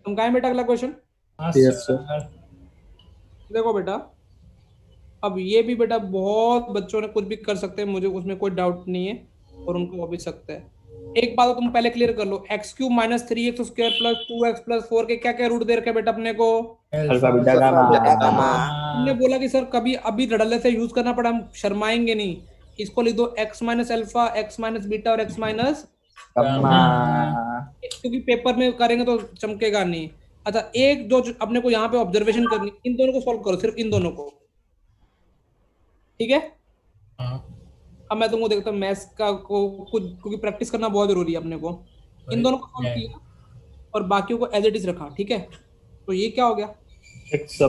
तुम कहें बेटा अगला क्वेश्चन? Yes sir. देखो बेटा, अब ये भी बेटा बहुत बच्चों ने कुछ भी कर सकते हैं, मुझे उसमें कोई डाउट नहीं है, और उनको वो भी सकते हैं। एक बात तो तुम पहले क्लियर कर लो, x³ - 3x² + 2x + 4 के क्या क्या रूट दे रखे बेटा अपने को? Alpha beta gamma. हमने बोला कि सर कभी अभी रडले से यूज करना पड़ा, हम शर्माएंगे नहीं। इसको लिख दो x - अल्फा, x - बीटा और x - क्योंकि पेपर में करेंगे तो चमकेगा नहीं। अच्छा, एक जो अपने को यहाँ पे ऑब्जर्वेशन करनी, इन दोनों को सॉल्व करो, सिर्फ इन दोनों को, ठीक है? अब मैं तुमको देखता हूँ मैथ्स का को कुछ, क्योंकि प्रैक्टिस करना बहुत जरूरी है अपने को। इन दोनों को सॉल्व किया और बाकियों को एज इट इज रखा, ठीक है? तो ये क्या हो गया? x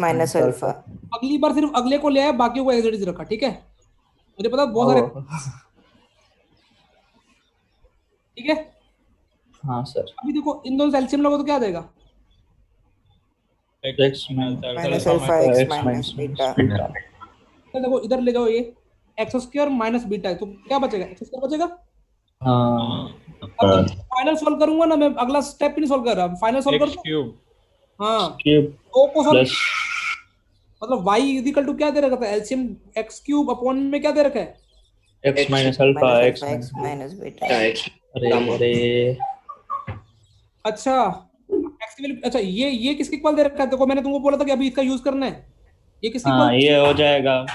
minus alpha. अगली बार सिर्फ अगले को ले आया, बाकियों को एज इट इज रखा, ठीक है? मुझे पता बहुत सारे, ठीक है? हाँ सर। अभी देखो इन दोनों से एलसीएम लगाओ तो क्या आ जाएगा? x minus alpha x minus beta. तो देखो इधर ले जाओ, ये x² - बीटा है, तो क्या बचेगा? x² बचेगा। अब फाइनल सॉल्व करूंगा ना मैं, अगला स्टेप नहीं सॉल्व कर रहा, फाइनल सॉल्व कर क्यूब। हाँ, क्यूब को सॉल्व, मतलब y = क्या दे रखा था? एलसीएम x³ अपॉन में क्या दे रखा है? x minus alpha x minus beta. अरे अच्छा x की वैल्यू, अच्छा ये किसके इक्वल दे रखा है? देखो मैंने तुमको बोला था कि अभी इसका यूज करना है। ये किसके इक्वल? हाँ ये हो जाएगा,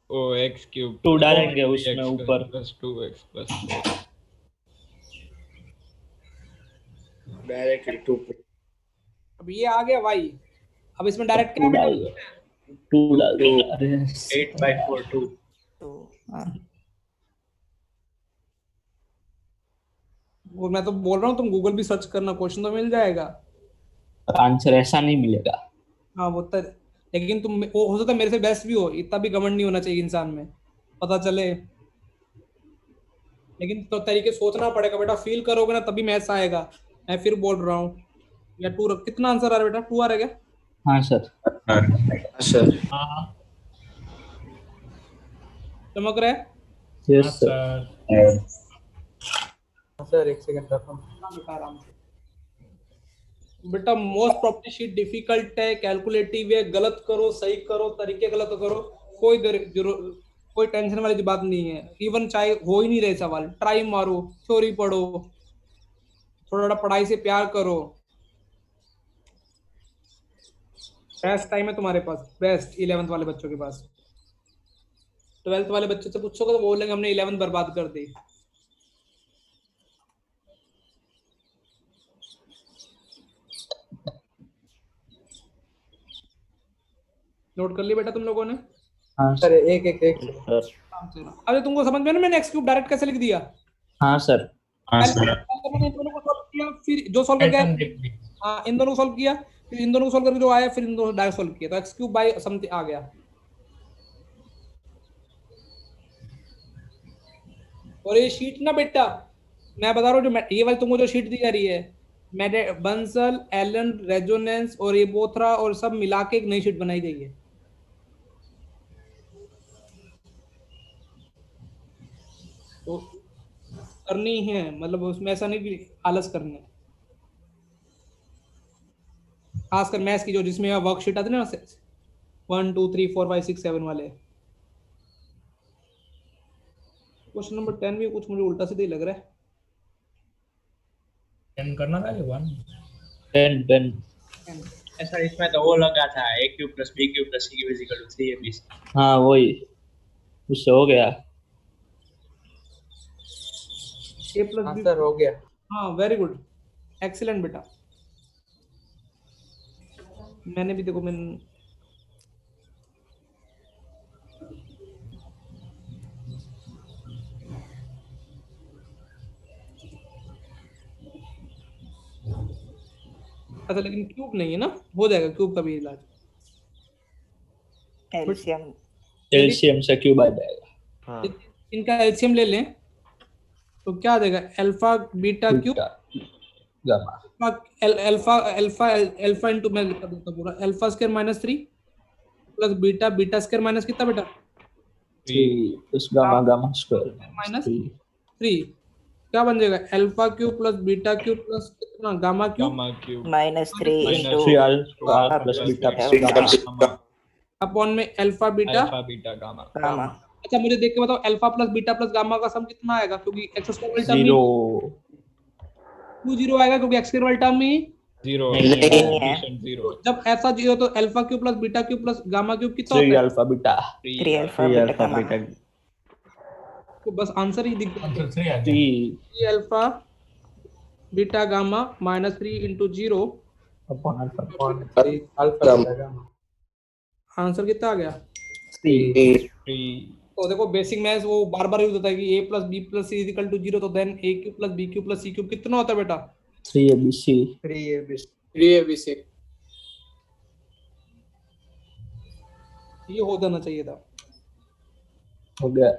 ओ x³ 2 डालेंगे उसमें ऊपर +2x + 4 डायरेक्टली 2। अब ये आ गया y, अब इसमें डायरेक्ट क्या डाल दो, 2 डाल दो। अरे 8/4 2 वो मैं तो बोल रहा हूँ, तुम गूगल भी सर्च करना, क्वेश्चन तो मिल जाएगा। आंसर ऐसा नहीं मिलेगा। हाँ वो तो, लेकिन तुम हो सकता है मेरे से बेस्ट भी हो, इतना भी घमंड नहीं होना चाहिए इंसान में, पता चले। लेकिन तो तरीके सोचना पड़ेगा बेटा, फील करोगे ना तभी मैथ्स आएगा। मैं फिर बोल रहा हूँ, या 2 कितना आंसर आ रहा है बेटा? 2 आ रहा है क्या? हाँ सर। सर चमक रहा है? Yes sir. सर एक सेकंड रखो बेटा आराम से। बेटा मोस्ट प्रॉपर्टी शीट डिफिकल्ट है, कैलकुलेटिव है, गलत करो सही करो, तरीके गलत करो, कोई टेंशन वाली बात नहीं है। इवन चाहे हो ही नहीं रहे सवाल, ट्राई मारो, थ्योरी पढ़ो, थोड़ा पढ़ाई से प्यार करो। बेस्ट टाइम है तुम्हारे पास, बेस्ट 11th वाले बच्चों के पास। 12th वाले बच्चों से पूछोगे तो बोलेंगे हमने 11th बर्बाद कर दी। नोट कर लिया बेटा तुम लोगों ने? हाँ सर एक सर। अरे तुमको समझ में ना मैंने x³ डायरेक्ट कैसे लिख दिया? हाँ सर। हाँ सर। मैंने इन दोनों को सॉल्व किया, फिर जो सॉल्व करके हाँ इन दोनों को सॉल्व किया, फिर इन दोनों को सॉल्व करके जो आया, फिर इन दोनों डायरेक्ट सॉल्व किया, तो एक्स क्यूब बाई समथिंग आ गया। और ये शीट ना बेटा, मैं बता रहा हूँ, जो ये वाली तुमको जो शीट दी जा रही है, मैंने बंसल, एलन, रेजोनेंस और ये बोथरा और सब मिला के एक नई शीट बनाई गई है। तो करनी है, मतलब उसमें ऐसा नहीं कि आलस करना है, खासकर मैथ्स की जो जिसमें वर्कशीट आती है ना 1 2 3 4 5 6 7 वाले। क्वेश्चन नंबर 10 भी कुछ मुझे उल्टा सीधा ही लग रहा है। 10 करना था कि 1 10 ऐसा इसमें तो वो लगा था a cube plus b cube plus c cube is equal to 3ab। हाँ वही, उससे हो गया। a प्लस b आंसर हो गया। हाँ वेरी गुड, एक्सीलेंट बेटा। मैंने भी देखो मैंने अच्छा, लेकिन क्यूब नहीं है ना, हो जाएगा क्यूब का भी इलाज। एलसीएम से क्यूब आ जाएगा। हाँ इनका एलसीएम ले लें तो क्या आ जाएगा, alpha beta cube gamma alpha alpha alpha into, मैं लिख देता हूं पूरा, alpha square minus 3 plus beta beta square minus कितना बेटा 3 plus gamma gamma square minus 3, क्या बन जाएगा, alpha cube plus beta cube plus कितना gamma cube -3 into 3 alpha plus beta upon में अल्फा बीटा गामा। gamma. अच्छा मुझे देख के बताओ, alpha plus beta plus gamma का सम कितना आएगा, क्योंकि एक्स स्क्वायर टर्म में 0 क्यों 0 आएगा, क्योंकि एक्स स्क्वायर टर्म में 0 नहीं है। जब ऐसा 0 तो alpha cube plus beta cube plus gamma cube कितना 3 होता है, alpha beta 3 alpha beta gamma. तो बस आंसर ही दिख आंसर 3 आ 3 3 alpha beta gamma minus 3 into 0, upon alpha alpha gamma. Answer कितना आ गया। 3 तो देखो बेसिक मैथ्स वो बार बार यूज होता है कि a plus B plus C is equal to 0, तो then a cube plus b cube plus c cube कितना होता है बेटा 3 abc 3abc। ये हो जाना चाहिए था। हो गया।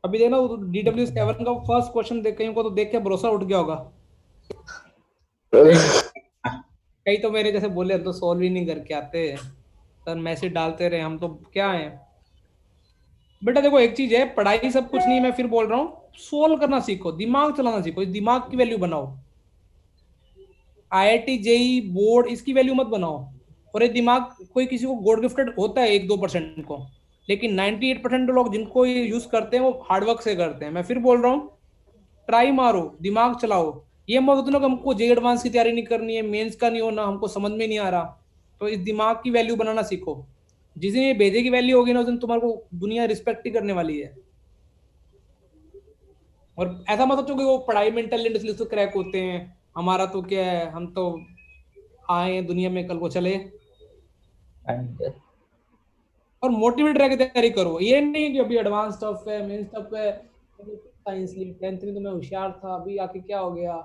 अभी देखना DW7 का फर्स्ट क्वेश्चन देख कहीं को तो देख के भरोसा उठ गया होगा, कई तो मेरे जैसे बोले तो सॉल्व ही नहीं करके आते सर, मैसेज डालते रहे, हम तो क्या है बेटा। देखो एक चीज है, पढ़ाई सब कुछ नहीं, मैं फिर बोल रहा हूँ, सोल्व करना सीखो, दिमाग चलाना सीखो, इस दिमाग की वैल्यू बनाओ। IIT JEE बोर्ड इसकी वैल्यू मत बनाओ। और ये दिमाग कोई किसी को गॉड गिफ्टेड होता है 1-2% को, लेकिन 98% लोग जिनको ये यूज करते हैं वो हार्डवर्क से करते हैं। मैं फिर बोल रहा हूँ, ट्राई मारो, दिमाग चलाओ, ये मत सोचना कि हमको JEE एडवांस की तैयारी नहीं करनी है, मेंस का नहीं होना, हमको समझ में नहीं आ रहा। तो इस दिमाग की वैल्यू बनाना सीखो, जिस दिन ये भेजे की वैल्यू होगी ना उस दिन तुम्हारे को दुनिया रिस्पेक्ट ही करने वाली है। और ऐसा मत सोचो कि वो पढ़ाई में टैलेंट इसलिए तो क्रैक होते हैं, हमारा तो क्या है, हम तो आए हैं दुनिया में कल को चले। और मोटिवेट रह के तैयारी करो, ये नहीं कि अभी एडवांस टफ है, मेंस टफ है, साइंस ली 10th में तो मैं होशियार था, अभी आके क्या हो गया,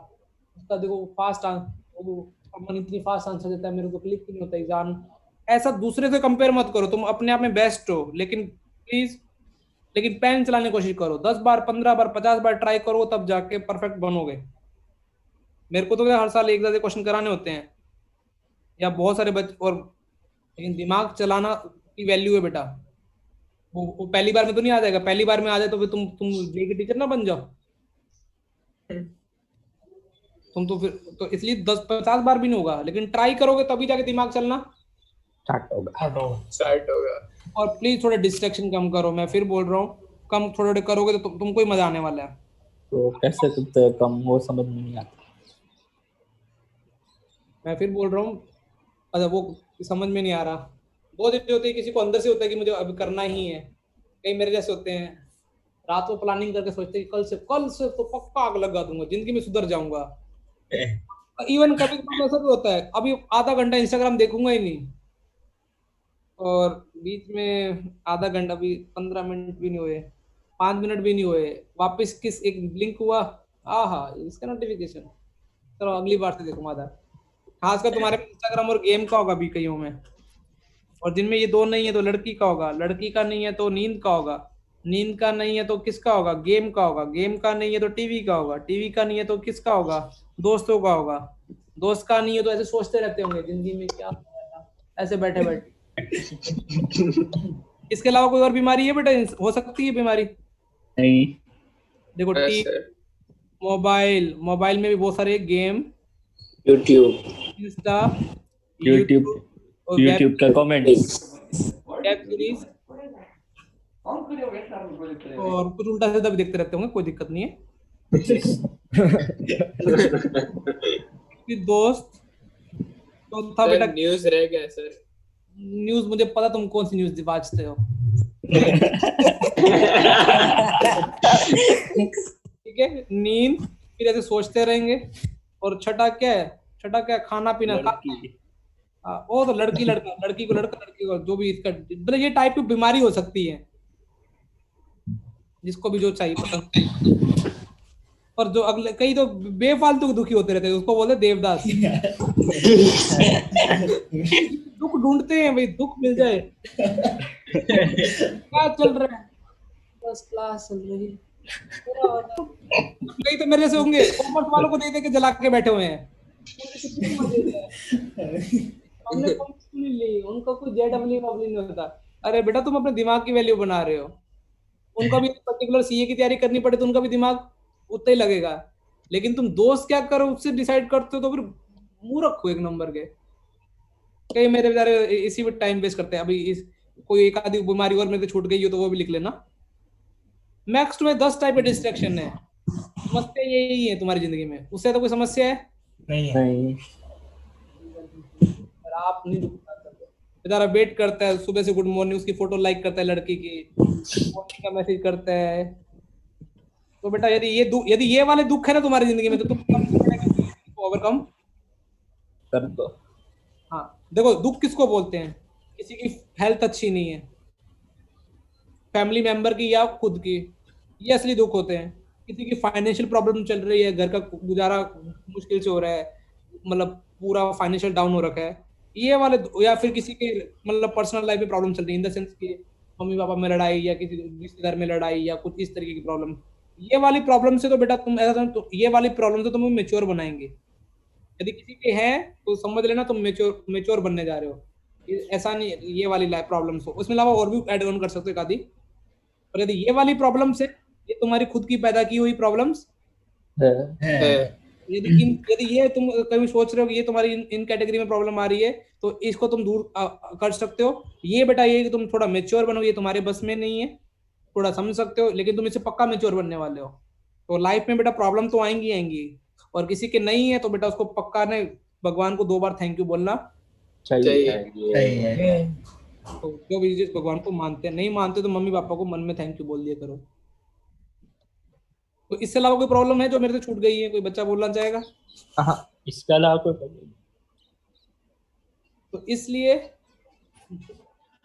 उसका देखो फास्ट आंसर, इतनी फास्ट आंसर देता है, मेरे को क्लिक नहीं होता एग्जाम। ऐसा दूसरे से कंपेयर मत करो, तुम अपने आप में बेस्ट हो, लेकिन प्लीज पेन चलाने की कोशिश करो, 10 बार 15 बार 50 बार ट्राई करो, तब जाके परफेक्ट बनोगे। मेरे को तो हर साल एक जैसे क्वेश्चन कराने होते हैं या बहुत सारे बच्चे, और लेकिन दिमाग चलाना की वैल्यू है बेटा, वो पहली बार में तो नहीं आ जाएगा, पहली बार में आ जाए तो फिर तुम जे की टीचर ना बन जाओ, तुम तो फिर तो इसलिए 10-50 बार भी नहीं होगा, लेकिन ट्राई करोगे तभी जाके दिमाग चलना स्टार्ट होगा। और प्लीज थोड़े डिस्ट्रैक्शन कम करो, मैं फिर बोल रहा हूँ, कम थोड़े करोगे तो तुमको ही मजा आने वाला है। तो कैसे करते हैं कम, वो समझ में नहीं आता। मैं फिर बोल रहा हूँ, अच्छा वो समझ में नहीं आ रहा, बहुत चीजें होती है, किसी को अंदर से होता है कि मुझे अभी करना ही है, कई मेरे जैसे होते हैं रात को प्लानिंग करके सोचते हैं कल से तो पक्का आग लगा दूंगा, जिंदगी में सुधर जाऊंगा। इवन कभी कभी ऐसा भी होता है, अभी आधा घंटा इंस्टाग्राम देखूंगा ही नहीं, और बीच में आधा घंटा भी 15 मिनट भी नहीं हुए, 5 मिनट भी नहीं हुए, वापस किस एक ब्लिंक हुआ, आहा इसका नोटिफिकेशन, चलो अगली बार से देखूंगा था। खासकर तुम्हारे इंस्टाग्राम और गेम का होगा भी कईयों में, और जिनमें ये दो नहीं है तो लड़की का होगा, लड़की का नहीं है तो नींद का होगा, नींद का नहीं है तो किसका होगा, गेम का होगा, गेम का नहीं है तो टीवी का होगा, टीवी का नहीं है तो किसका होगा, दोस्तों का होगा, दोस्त का नहीं है तो ऐसे सोचते रहते होंगे जिंदगी में क्या होगा, ऐसे बैठे बैठे। इसके अलावा कोई और बीमारी है बेटा, हो सकती है बीमारी? नहीं। देखो मोबाइल, मोबाइल में भी बहुत सारे गेम, यूट्यूब, इंस्टा, यूट्यूब का कमेंट, वेब सीरीज और कुछ उल्टा सीधा भी देखते रहते होंगे, कोई दिक्कत नहीं है। दोस्त तो था बेटा, न्यूज़ रह गया सर। न्यूज़ मुझे पता तुम कौन सी न्यूज़ वाचते हो। ठीक है, नींद, फिर ऐसे सोचते रहेंगे, और छठा क्या है, छठा क्या है, खाना पीना। वो तो लड़की लड़का, लड़की को लड़का, लड़की को जो भी, इसका मतलब ये टाइप की बीमारी हो सकती है, जिसको भी जो चाहिए पसंद। और जो अगले कई तो बेफालतू दुखी होते रहते हैं, उसको बोलते देवदास। दुख ढूंढते हैं भाई, दुख मिल जाए। क्या चल रहा है? बस क्लास चल रही है। कई तो मेरे से होंगे, कॉमर्स वालों को दे दे के जला के बैठे हुए हैं। हमने कॉमर्स नहीं ली, उनको कोई जेडब्ल्यू नहीं होता। अरे बेटा तुम अपने दिमाग की वैल्यू बना रहे हो, उनका भी पर्टिकुलर सीए की तैयारी करनी पड़े तो उनका भी दिमाग उतना ही लगेगा, लेकिन तुम दोस्त क्या करो उससे डिसाइड करते हो तो फिर मूर्ख हो एक नंबर के। कई मेरे बेचारे इसी में टाइम वेस्ट करते हैं। अभी इस कोई एक आधी बीमारी और मेरे छूट गई हो तो वो भी लिख लेना। मैक्स में 10 टाइप के डिस्ट्रैक्शन है, समस्या यही है तुम्हारी जिंदगी में, उससे तो कोई समस्या है नहीं। आप नहीं बेचारा वेट करता है सुबह से, गुड मॉर्निंग उसकी फोटो लाइक करता है लड़की की, मॉर्निंग का मैसेज करता है। तो बेटा यदि ये वाले दुख है ना तुम्हारी जिंदगी में, तो तुम ओवरकम कर दो। हाँ देखो, दुख किसको बोलते हैं? किसी की हेल्थ अच्छी नहीं है, फैमिली मेंबर की या खुद की, ये असली दुख होते हैं। किसी की फाइनेंशियल प्रॉब्लम चल रही है, घर का गुजारा मुश्किल से हो रहा है, मतलब पूरा फाइनेंशियल डाउन हो रखा है, ये वाले। या फिर किसी के मतलब पर्सनल लाइफ में प्रॉब्लम चल रही है, इन द सेंस कि मम्मी पापा में लड़ाई या किसी रिश्तेदार में लड़ाई या कुछ इस तरीके की प्रॉब्लम, ये वाली प्रॉब्लम से तो बेटा तुम ऐसा तो ये वाली प्रॉब्लम से तुम्हें मेच्योर बनाएंगे। यदि किसी के हैं तो समझ लेना तुम मेच्योर बनने जा रहे हो। ऐसा नहीं ये वाली प्रॉब्लम्स हो, उसमें अलावा और भी ऐड ऑन कर सकते हो एक आधी। और यदि ये वाली प्रॉब्लम्स है, ये तुम्हारी खुद की पैदा की हुई प्रॉब्लम्स है। यदि ये तुम कभी सोच रहे हो कि ये तुम्हारी इन कैटेगरी में प्रॉब्लम आ रही है, तो इसको तुम दूर कर सकते हो। ये बेटा ये कि तुम थोड़ा मेच्योर बनो, ये तुम्हारे बस में नहीं है, थोड़ा समझ सकते हो, लेकिन तुम इससे पक्का मेच्योर बनने वाले हो। तो लाइफ में बेटा प्रॉब्लम तो आएंगी, और किसी के नहीं है तो बेटा उसको पक्का ने भगवान को 2 बार थैंक यू बोलना चाहिए। तो जो भी जिस भगवान को मानते हैं, नहीं मानते तो मम्मी पापा को मन में थैंक यू बोल दिया करो। तो इससे अलावा कोई प्रॉब्लम है जो मेरे से छूट गई है? कोई बच्चा बोलना चाहेगा? इसके अलावा कोई प्रॉब्लम? तो इसलिए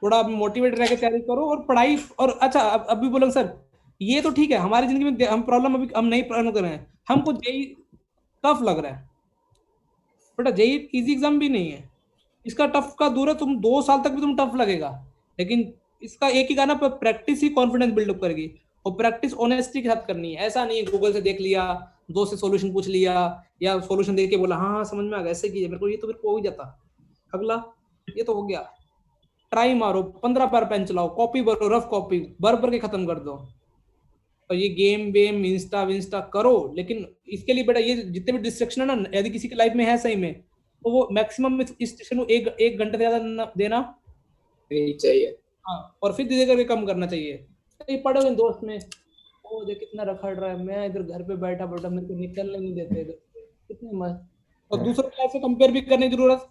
थोड़ा मोटिवेट रह के तैयारी करो और पढ़ाई। और अच्छा अभी बोलो सर ये तो ठीक है, हमारी जिंदगी में हम प्रॉब्लम अभी हम नहीं प्रॉब्लम कर रहे हैं, हमको जेई टफ लग रहा है। बेटा जेई इजी एग्जाम भी नहीं है, इसका टफ का दूर है, तुम 2 साल तक भी तुम टफ लगेगा, लेकिन इसका एक ही गाना पर प्रैक्टिस ही कॉन्फिडेंस बिल्डअप करेगी। और प्रैक्टिस ऑनेस्टी के साथ करनी है। ऐसा नहीं है गूगल से देख लिया, दोस्त से सॉल्यूशन पूछ लिया, या सॉल्यूशन देख के बोला हाँ समझ में आ गया, ऐसे कीजिए, मेरे को हो ही जाता, अगला ये तो हो गया। ट्राई मारो, 15 बार पेन चलाओ, कॉपी भरो, रफ कॉपी भर के खत्म कर दो। और ये गेम वेम इंस्टा विंस्टा करो, लेकिन इसके लिए बेटा ये जितने भी डिस्ट्रैक्शन है ना, यदि किसी की लाइफ में है सही में, तो वो मैक्सिमम इस डिस्ट्रैक्शन को 1 घंटे से ज्यादा देना चाहिए। हाँ, और फिर धीरे करके कम करना चाहिए। ये पढ़ो दोस्त में, ओ जो कितना रखड़ रहा है, मैं इधर घर पे बैठा मेरे को निकलने नहीं देते इधर, कितने मस्त। और दूसरों क्लास से कंपेयर भी करने की जरूरत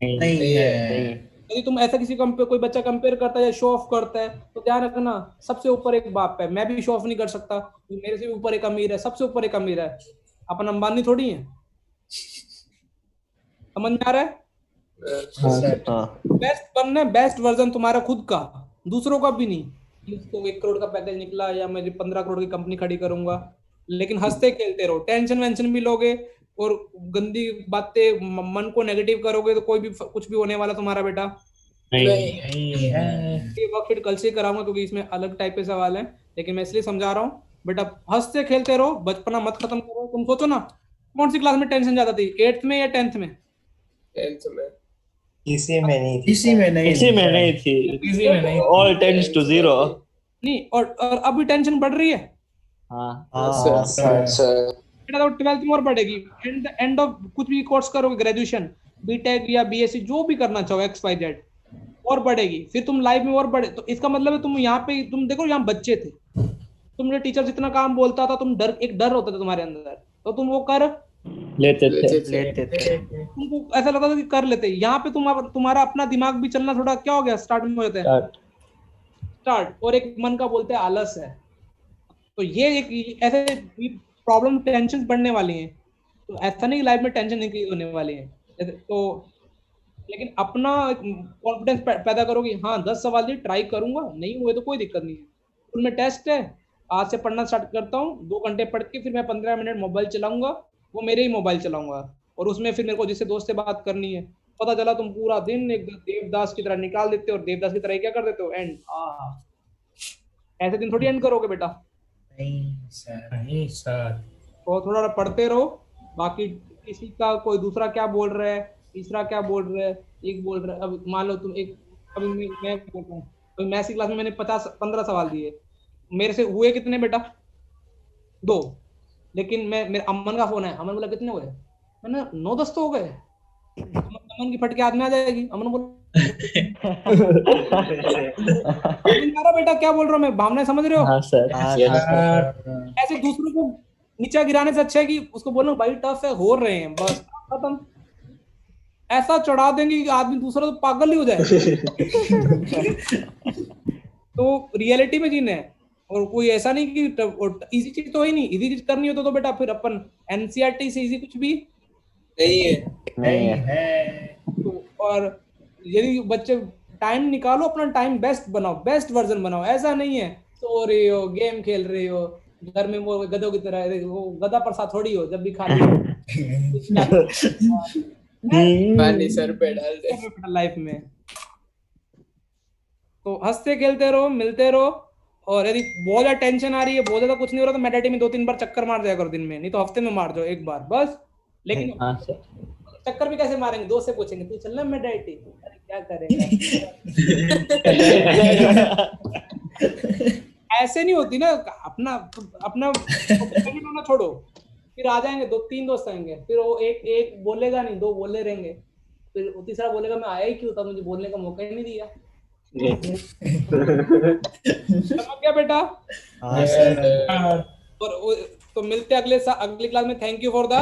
नहीं है। यदि तुम ऐसा किसी कोई बच्चा कंपेयर करता है या शो ऑफ करता है, तो ध्यान रखना सबसे ऊपर एक बाप है। मैं भी शो ऑफ नहीं कर सकता, मेरे से ऊपर एक अमीर है, सबसे ऊपर एक अमीर है, अपन अंबानी थोड़ी है। समझ में आ रहा है? बेस्ट बनना है, बेस्ट वर्जन तुम्हारा खुद का, दूसरों का भी नहीं। इसको 1 करोड़ का पैकेज निकला या मैं 15 करोड़ की कंपनी खड़ी करूंगा, लेकिन हंसते खेलते रहो। टेंशन वेंशन भी लोगे और गंदी बातें मन को नेगेटिव करोगे तो कोई भी कुछ भी होने वाला तुम्हारा बेटा नहीं है। ये वर्कशीट कल से कराऊंगा क्योंकि इसमें अलग टाइप के सवाल हैं, लेकिन मैं इसलिए समझा रहा हूँ बेटा हंसते खेलते रहो, बचपना मत खत्म करो। तुम सोचो ना कौन सी क्लास में टेंशन ज्यादा थी, 8th में या 10th में? 10th में। किसी में नहीं थी। इसी में नहीं थी। All tends to 0. नहीं, और अभी टेंशन बढ़ रही है। हाँ सर बेटा तो 12th में और बढ़ेगी, एंड ऑफ कुछ भी कोर्स करोगे, ग्रेजुएशन, बीटेक या बीएससी जो भी करना चाहो XYZ, और बढ़ेगी। फिर तुम लाइफ में और बढ़े, तो इसका मतलब है तुम यहाँ पे, तुम देखो यहाँ बच्चे थे, तुमने टीचर जितना काम बोलता था, तुम एक डर होता था तुम्हारे अंदर, तो तुम वो कर लेते थे। तुमको ऐसा लगता था कि कर लेते। यहाँ पे तुम्हारा अपना दिमाग भी चलना थोड़ा क्या हो गया, स्टार्ट में हो जाता है स्टार्ट, और एक मन का बोलते हैं आलस है। तो ये एक ऐसे प्रॉब्लम टेंशन बढ़ने वाली हैं। तो ऐसा नहीं लाइफ में टेंशन इंक्रीज होने वाली है। तो लेकिन अपना कॉन्फिडेंस पैदा करोगे, हाँ 10 सवाल दिए ट्राई करूंगा, नहीं हुए तो कोई दिक्कत नहीं है। उनमें टेस्ट है, आज से पढ़ना स्टार्ट करता हूँ, 2 घंटे पढ़ के फिर मैं 15 मिनट मोबाइल चलाऊंगा, वो मेरे ही मोबाइल चलाऊंगा, और उसमें फिर मेरे को जिससे दोस्त से बात करनी है, पता चला तुम पूरा दिन एक देवदास की तरह निकाल देते हो, और देवदास की तरह क्या कर देते हो, एंड ऐसे दिन थोड़ी एंड करोगे बेटा। नहीं सर। तो थोड़ा पढ़ते रहो, बाकी किसी का कोई दूसरा क्या बोल रहा है, तीसरा क्या बोल रहा है, एक बोल रहा है। अब मान लो तुम एक, अभी मैं बोल रहा हूँ, तो मैथ्स की क्लास में मैंने 15 सवाल दिए, मेरे से हुए कितने बेटा, 2, लेकिन मेरे अमन का फोन है, अमन बोला कितने हुए, मैंने 9-10 तो हो गए। अमन की फटके हाथ में आ जाएगी, अमन बोला बेटा क्या बोल रहा हूँ मैं, भावनाएं समझ रहे हो? हाँ सर। ऐसे दूसरों को नीचा गिराने से अच्छा है कि उसको बोलो भाई टफ है, हो रहे हैं, बस खत्म। ऐसा चढ़ा देंगे कि आदमी दूसरा तो पागल ही हो जाए। तो रियलिटी में जीना है, और कोई ऐसा नहीं कि इजी चीज तो है नहीं, इजी चीज करनी हो तो बेटा फिर अपन एनसीईआरटी से इजी कुछ भी नहीं है। तो और यदि बच्चे टाइम निकालो, अपना टाइम बेस्ट बनाओ, बेस्ट वर्जन बनाओ। ऐसा नहीं है सो रहे हो, गेम खेल रहे हो, घर में वो गधों की तरह, वो गधा प्रसाद थोड़ी हो जब भी खा पानी सर पे डाल दे लाइफ में। तो हंसते खेलते रहो, मिलते रहो, और यदि बहुत ज्यादा टेंशन आ रही है, बहुत ज्यादा कुछ नहीं हो रहा, तो मेडिटेशन में 2-3 बार चक्कर मार जाया करो दिन में, नहीं तो हफ्ते में मार जाओ 1 बार बस। लेकिन चक्कर भी कैसे मारेंगे, दोस्त से पूछेंगे तू चलना मेडिटेशन, अरे क्या करेगा ऐसे नहीं होती ना। अपना छोड़ो, फिर आ जाएंगे 2-3 दोस्त आएंगे, फिर वो एक बोलेगा नहीं, 2 बोले रहेंगे, फिर तीसरा बोलेगा मैं आया ही क्यों था, मुझे बोलने का मौका ही नहीं दिया। समझ गया बेटा? और तो मिलते हैं अगली क्लास में। Thank you for the